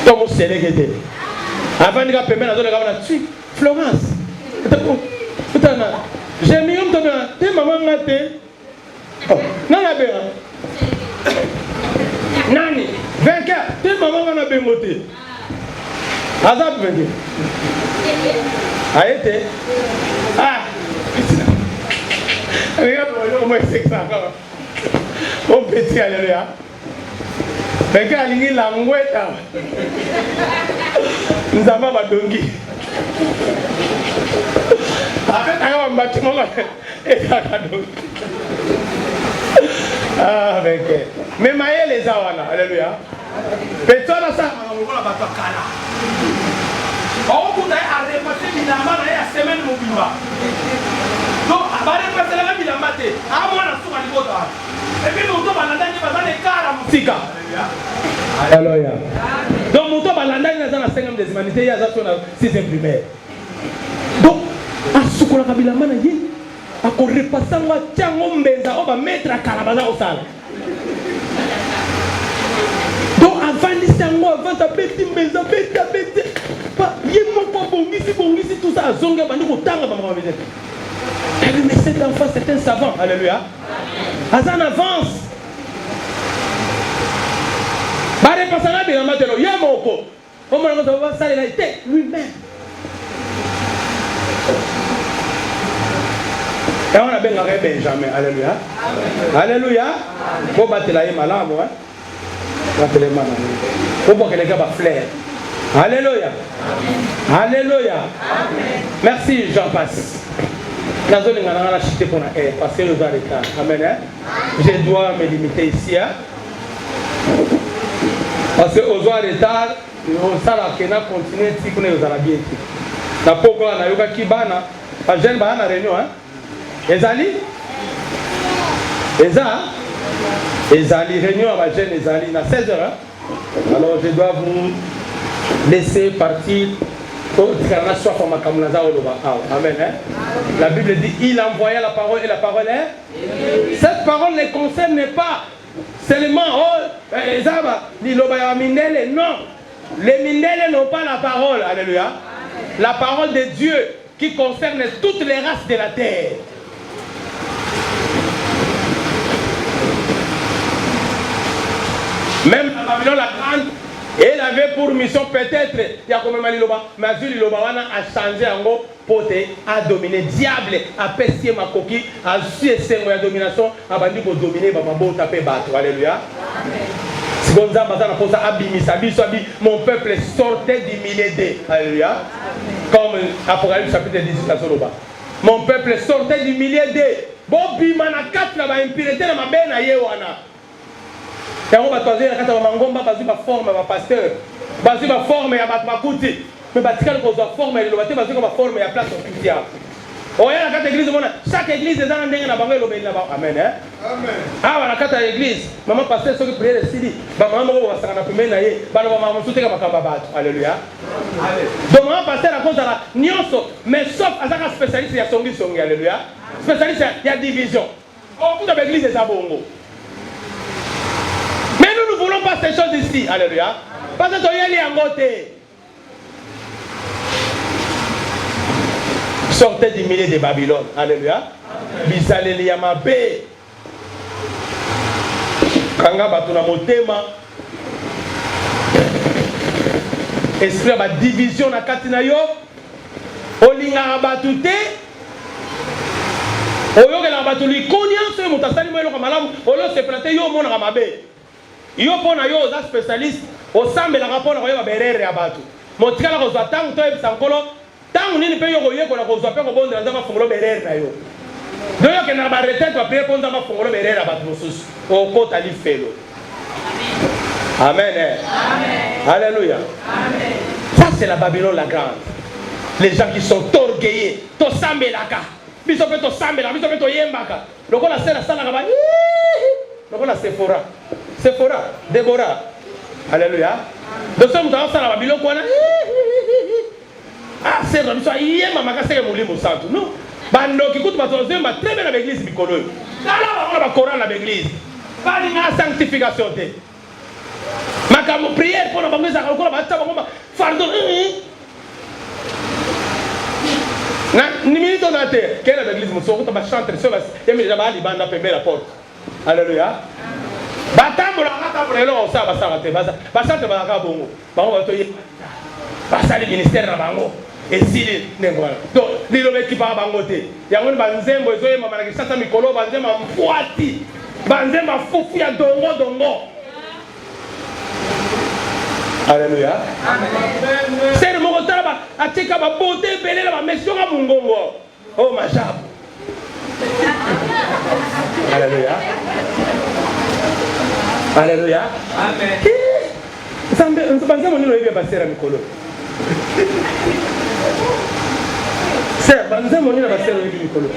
to mo selekete avant nga pemena zo le gabana tui Florence utana j'ai mis un tobe te maman ngate na la bera nani 24 te maman na bengote azap venge aete regarde au moins 600 encore on petit alléluia mais quand il la ngweta nzamba badongi avec un bâtiment et kadongi ah mais maye les awana alléluia petona ça on va pas kala on peut aller passer bilamba na ya semaine mobimba donc abare passer la bilamba te a mwana suka libota et puis nous to balanda ni bazane kara musika alléluia donc nous to balanda ni za na 5e des humanités ya za to na 6e primaire donc asukola bilamba na ye ako repasser ngo tiango mbenza o ba mettre à kalabaza au sala. Donc avant l'isango avant ta bête mbenza bête pas yemo ko bongisi tout ça zonga bandi ko tanga ba mabé. Mais cet enfant c'est un savant. Alléluia. Azan avance. Ba repasser na bien matelo yemo ko. Comment on va ça il a été lui-même. Et on a bien regardé Benjamin. Alléluia. Alléluia. Faut battre la malade, hein. Battre les malades. Faut pas que les gars flairent. Alléluia. Alléluia. Merci, j'en passe. La zone est en acheté pour passer le temps d'état. Amen. Je dois me limiter ici. Parce qu'aux heures d'état, ça là, qu'on a continué si qu'on est aux Arabiens. Na poko na yoga kibana, pas jeune bana na réunion hein. Ezali réunion à ma jeune Ezali à 16h. Hein? Alors je dois vous laisser partir. Amen. Hein? La Bible dit il envoya la parole et la parole est. Cette parole ne concerne pas seulement non. Les Mindele n'ont pas la parole. Alléluia. La parole de Dieu qui concerne toutes les races de la terre. Même la Babylone la grande, elle avait pour mission peut-être, il y a comme Maliloba, mais Liloba a changé en gros pour à dominer diable, à pester ma coquille, à suer la domination, à bandir pour dominer, à taper battre. Alléluia. Mon peuple sortait du milieu d'eux. Alléluia. Comme Apocalypse chapitre 18 à Soloba. Mon peuple sortait du milieu d'eux. Bon, bimana 4 la impureté na mabena yewana. Et on va toiser la carte de Mangomba, basu ma forme, ma pasteur. Basu ma forme, ya batmakuti. Mais batikal ko za forme, le baté basu ma forme, ya place au pitié. Oh, il y a la carte d'église, chaque église est dans un dingue, Amen. Amen. Ah, la carte de l'église, maman pasteur, ceux qui prient le Sidi, maman, on va s'en appeler, maman, tout est comme un alléluia. Donc, maman pasteur, la cause de la nyonso, mais sauf à un spécialiste, il y a son songi, alléluia. Spécialiste, il y a division. Oh, toute l'église est à bongo. Mais nous ne voulons pas ces choses ici, alléluia. Parce que tu y a en côté. Sortez du milieu de Babylone. Alléluia. Bisaleli yamabe. Kanga batuna motema. Esprit ba division na katina yo. Olinga batute. Oyoke na batuli konya so mutasali mo eloko malamu. Olo se planter yo mona ka mabe. Yo pona yo za spécialiste au sambe la rapona ko yo berere ya batu. Motikala ko za tangu to e sankolo. Tant nini pe yoko yeko na kozwa pe ko bondela nzamba fongolo berere na yo. Do yo ke na ba retraite wa pe ko nzamba fongolo berere ba mosusu. O kota li felo. Amen. Amen. Alléluia. Amen. Ça c'est la Babylone la grande. Les gens qui sont orgueilleux, to sambe laka. Biso pe to sambe la, biso pe to yembaka. Loko la sala sala ba. Loko la Sephora. Sephora, Déborah. Alléluia. Donc ça mutawa sala Babylone kwana. Ah, c'est vrai, il y a ma casse qui est santo. Non, bando qui coûte ma troisième, ma très bien avec l'église Bicolo. Là, on va Coran avec l'église. Pas de sanctification. Ma camo prière pour la banque, ça encore la pardon. Ni minute on a terre. Quelle est l'église? Mon soeur, on va chanter sur la. Il y a déjà mal, il va fermer la porte. Alléluia. Batambo la ratambo là, on ça va s'arrêter. Basante va la bongo. Bango va te y. Basali ministère na bango. Et si donc lilo qui par bangote yango banzembo ezoye mama na kisasa mikolo banzemba mfuati banzemba fufu ya dongo. Alléluia. Amen. C'est le moment là atika ba beauté belé la mission à mungongo. Oh ma jabu. Alléluia. Alléluia. Amen. Sambe banzembo nilo yebe basera mikolo. C'est banze moni na basero yebi mikolo.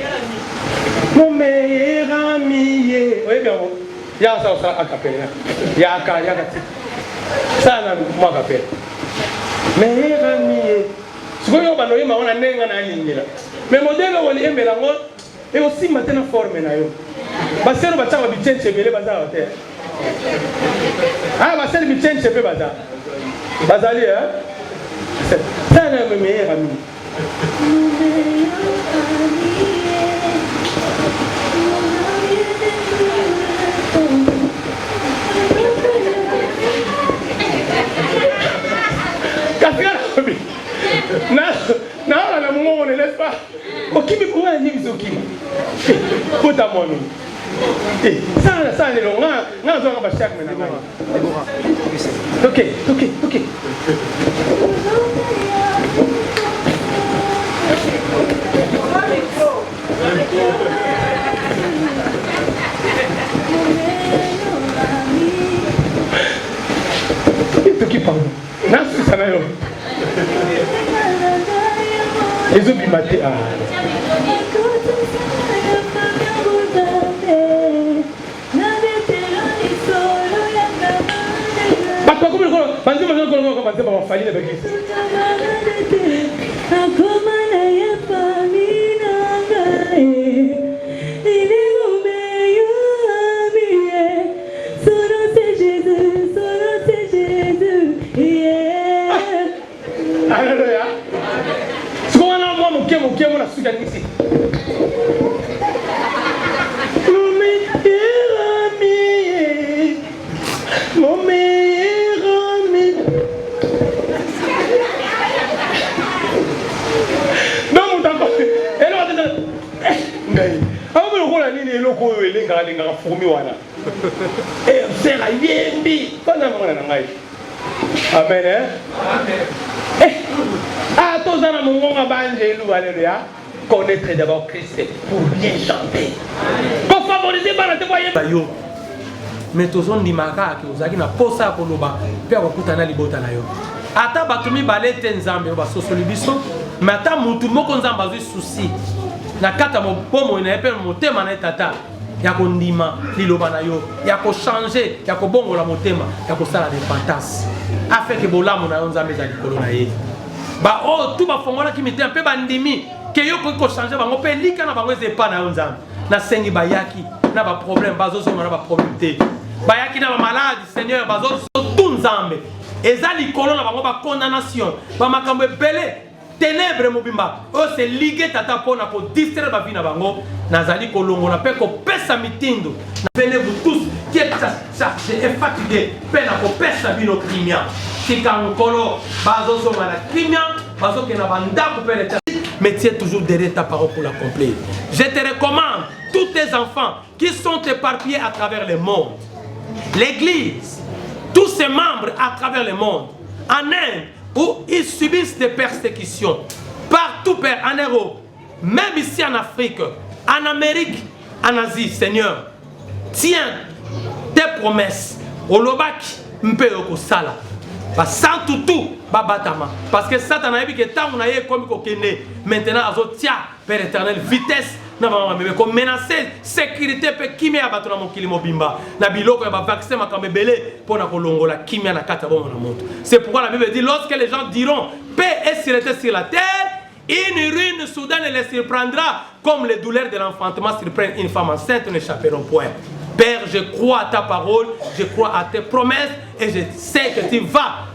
Mon meilleur ami. Oui bien. Ya ça akapela. Ya ka. Ça na moi akapela. Meilleur ami. Sikoyo banoye maona nenga na lingela. Mais modèle wali embela ngo et aussi maintenant forme na yo basero batanga bichenche bele bazala te ah basero bichenche pe bazala bazali c'est ça le meilleur ami na na mongo ne laisse pas okimi pour un nimi okimi pota mono ça le longa na zo ba chaque mena ok Toki pardon na ça na yo les autres matés à Amen. Ah, tous dans mon monde, alléluia. Connaître d'abord Christ pour bien chanter. Pour favoriser par la témoignage. Mais tous on dit maka que vous avez na posa pour nous ba. Père okutana libota na yo. Ata batumi balete nzambe ba sosoli biso. Mais ata mutu moko nzamba zui souci. Na kata mo pomo na epel motema na tata. Ya kondima liloba na yo. Ya ko changer, ya ko bongola motema, ya ko sala repentance. Afin que bolamu na yo nzambe za likolo na ye. Ba oh tout ba fongola ki mite un peu bandimi. Que yo ko changer bango pe lika na bango zepa na yo nzambe. Na sengi bayaki na ba problème bazo so na ba problème te. Bayaki na ba malade Seigneur bazo so tout nzambe. Eza likolo na bango ba condamnation. Ba makambo belé ténèbres mobimba. Oh c'est ligué tata pona pour distraire ba vie na bango. Nazali kolongo na pe ko pesa mitindo. Venez-vous tous qui êtes chargés et fatigués. Pena ko pesa bino crimia. Tika nkolo bazo so na crimia. Bazo ke na banda ko pele. Mais tiens toujours derrière ta parole pour l'accomplir. Je te recommande, tous tes enfants qui sont éparpillés à travers le monde, l'Église, tous ses membres à travers le monde, en Inde, où ils subissent des persécutions, partout en Europe, même ici en Afrique, en Amérique, en Asie, Seigneur, tiens tes promesses. Olobaki, Mpeyoko Sala. Sans tout, parce que Satan a dit que tant on a eu comme maintenant azotia Père éternel vitesse na ko menacer sécurité pe kimia batona mon kilimo bimba na biloko ya ba vaccin makambe belé pour na kolongola kimia na kata bon na monte. C'est pourquoi la Bible dit lorsque les gens diront paix et sûreté sur la terre, une ruine soudaine les surprendra comme les douleurs de l'enfantement surprennent une femme enceinte n'échapperont point. Père, je crois à ta parole, je crois à tes promesses et je sais que tu vas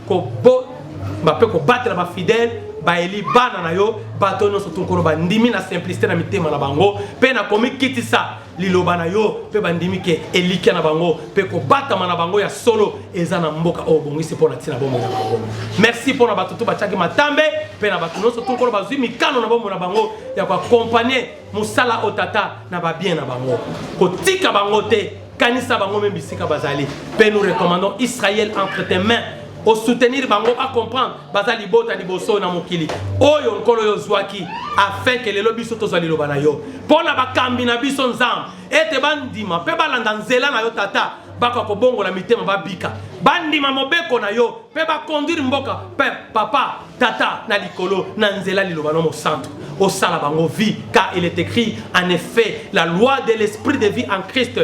battre ma fidèle, baeli bana na yo, batono surtout ko bandimi na simplicité na mitema na bango, pe na komi kitisa liloba na yo, pe bandimi ke elika na bango, pe ko bata na bango ya solo ezana mboka o bongisi pona tina bomo na bango. Merci pour na batutu bachaki matambe, pe na batuno surtout ko bazwi mikano na bomo na bango ya ko accompagner musala otata na ba bien na bango. Ko tika bango te kanisa bango même bisika bazali. Pe nous recommandons Israël entre tes mains. Au soutenir bango à comprendre bazali bota liboso na mokili oyo nkolo yo zwaki afin que les lobby soto zali lobana yo pona bakambi na biso nzam ete bandima pe balanda nzela na yo tata baka ko bongo la mitema babika bandima mobeko na yo pe ba conduire mboka pe papa tata na likolo na nzela lilobana mo centre au sala bango vie car il est écrit en effet la loi de l'esprit de vie en Christ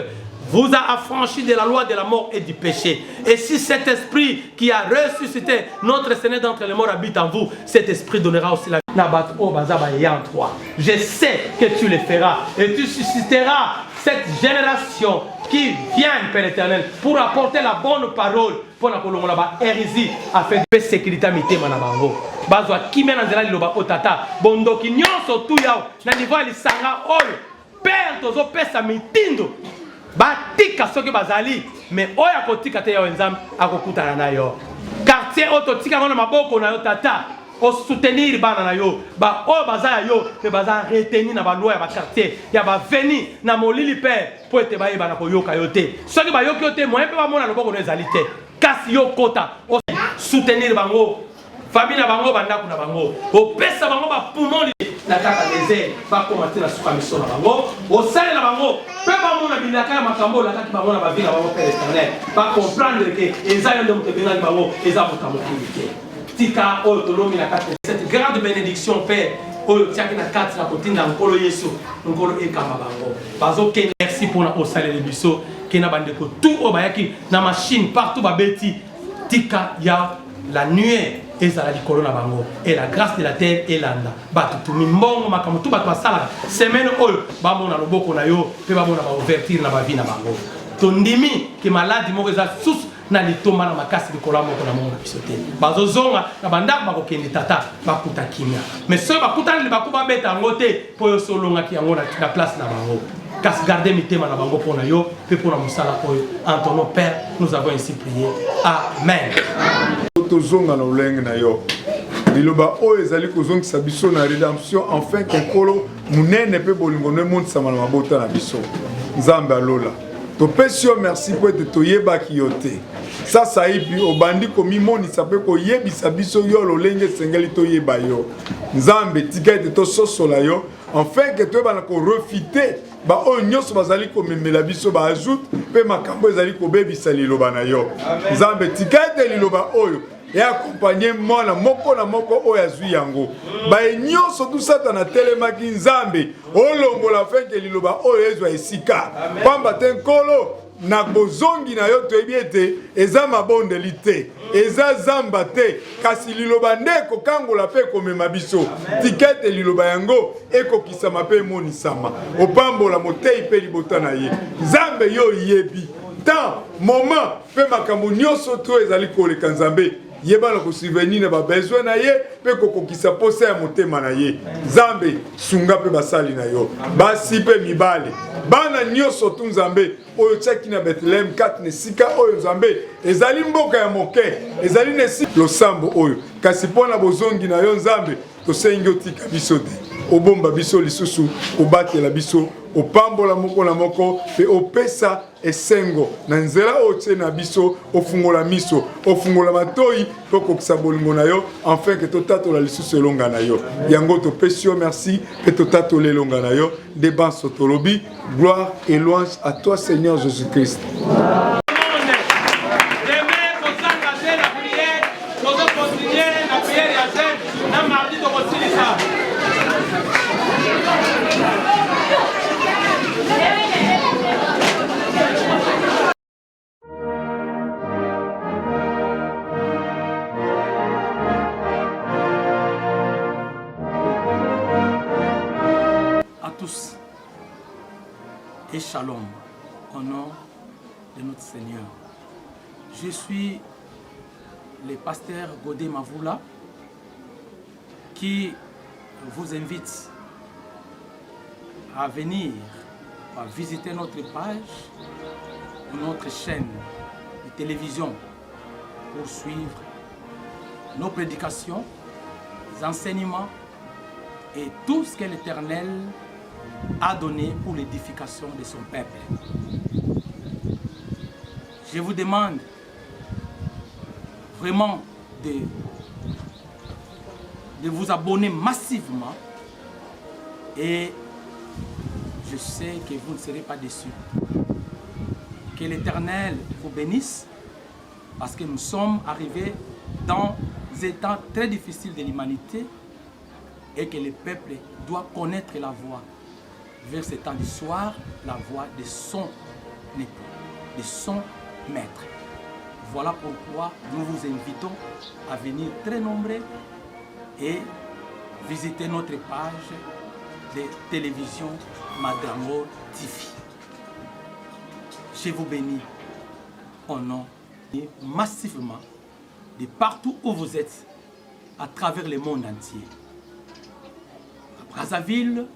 vous a affranchi de la loi de la mort et du péché. Et si cet esprit qui a ressuscité notre Seigneur d'entre les morts habite en vous, cet esprit donnera aussi la vie en toi. Je sais que tu le feras et tu susciteras cette génération qui vient, Père éternel, pour apporter la bonne parole pour la hérésie afin de sécurité à mité manabango. Bazwa kimé na nzela liloba otata bondoki nyonso tu yao na niveau lisanga oyo père tozo pesa mitindo batika soki bazali mais oyo akotika te yo nzambe akokutana na yo quartier ototika ngona maboko na yo tata o soutenir bana na yo ba oyo baza yo pe baza retenir na ba loi ya ba quartier ya ba veni na molili père po ete ba yeba na koyoka yo te soki ba yoki yo te moyen pe ba mona loboko no ezali te kasi yo kota o soutenir bango famille na bango bandako na bango opesa bango ba poumon na kaka désert ba commenter na suka miso na bango o sale na bango pe ba mona bilaka ya makambo la kaki bango na ba vie na bango père éternel ba comprendre que eza yo ndemo te benga bango eza motamo kilité tika oyo tolomi na kati cette grande bénédiction père oyo tiaki na kati na kotinda nkolo yesu nkolo ekamba bango bazokende merci mpona osaleli biso kena bandeko tout oyo bayaki na machine partout babeti tika ya la nuée ezala likolo na bango et la grâce de la terre elanda bato tumi mbongo makambo tu bato basala semaine oyo bamona loboko na yo mpe bamona baouverture na bavi na bango tondimi ke maladi moko eza susu na litomba na makasi likolo ya moko na mongo na biso te bazozonga na bandako bakokende tata bakuta kimia mais soki bakutani libaku babeta yango te mpo yo solongaki yango na place na bango kasi garde mitema na bango mpo na yo mpe mpo na mosala oyo en ton nom père nous avons ainsi prié amen. Tozonga na ulenge na yo liloba oyo ezali kozongisa biso na rédemption enfin ke nkolo munene mpe bolingo no emonisama na mabota na biso nzambe alola topesi yo merci mpo ete toyebaki yo te sasa ipi obandi komimonisa mpe koyebisa biso yo lolenge esengeli toyeba yo nzambe tika ete tososola yo enfin ke toyebana korefite baoyo nyonso bazali komemela biso baajoute mpe makambo ezali kobebisa liloba na yo nzambe tika ete liloba oyo eakompagne mwana moko na moko oyo azwi yango baye nyonso tu satana atelemaki nzambe olongola fenke liloba oyo ezwa esika pamba te nkolo na bozongi na yo toyebi ete eza mabondeli te eza zamba te kasi liloba nde ekokangola mpe ekomema biso tika ete liloba yango ekokisama mpe emonisama opambola motei mpe libota na ye nzambe yo yebi temps moment mpe makambo nyonso to ezali koleka nzambe yebana kosouvenir na babesoin na ye mpe kokokisa posa ya motema na ye nzambe sunga mpe basali na yo basi mpe mibale bana nyonso tu nzambe oyo tiaki na Bethlehem 4 nesika oyo nzambe ezali mboka ya moke ezali nesika losambo oyo kasi mpona bozongi na yo nzambe tosengi otika biso te obomba biso lisusu obatela biso opambola moko na moko pe opesa esengo na nzela otie na biso ofungola miso ofungola matoi po kokisa bolingo na yo enfin que totatola lisusu elonga na yo yango topesi yo merci pe totatola elonga na yo débat sotolobi gloire et louange à toi Seigneur Jésus-Christ. Et shalom, au nom de notre Seigneur. Je suis le pasteur Godé Mavoula qui vous invite à venir à visiter notre page ou notre chaîne de télévision pour suivre nos prédications, les enseignements et tout ce que l'Éternel a donné pour l'édification de son peuple. Je vous demande vraiment de vous abonner massivement et je sais que vous ne serez pas déçus. Que l'Éternel vous bénisse parce que nous sommes arrivés dans des temps très difficiles de l'humanité et que le peuple doit connaître la voix. Vers ce temps du soir, la voix de son époux, de son maître. Voilà pourquoi nous vous invitons à venir très nombreux et visiter notre page de télévision Madrango TV. Je vous bénis au nom et massivement de partout où vous êtes à travers le monde entier. À Brazzaville,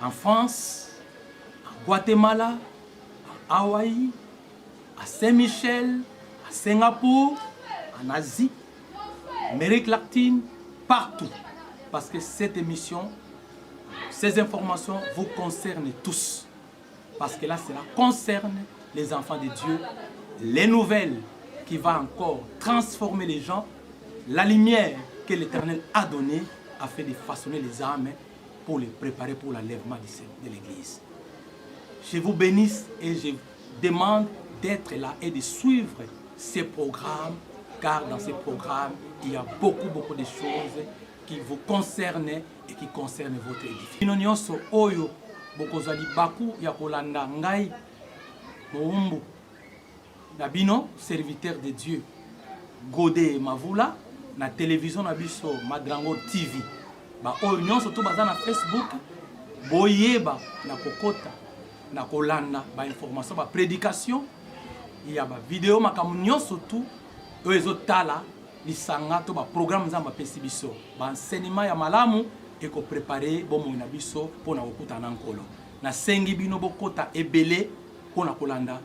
en France, en Guatemala, en Hawaï, à Saint-Michel, à Singapour, en Asie, Amérique latine, partout. Parce que cette émission, ces informations vous concernent tous. Parce que là, cela concerne les enfants de Dieu, les nouvelles qui vont encore transformer les gens, la lumière que l'Éternel a donnée afin de façonner les âmes pour les préparer pour l'enlèvement de l'Église. Je vous bénisse et je demande d'être là et de suivre ces programmes, car dans ces programmes, il y a beaucoup de choses qui vous concernent et qui concernent votre édifice. Bino nyonso oyo bokozali baku ya kolanda ngai moumbu na bino serviteur de Dieu Godé Mavula na télévision na biso Madrango TV. Ba oyo nyonso to baza na Facebook boyeba na kokota na kolanda ba information ba prédication ya ba vidéo makamu nyonso tu oyo ezotala lisanga to ba programme za mapesi biso ba enseignement ya malamu et ko préparer bomoi na biso pona kokuta na nkolo na sengi bino bokota ebele pona kolanda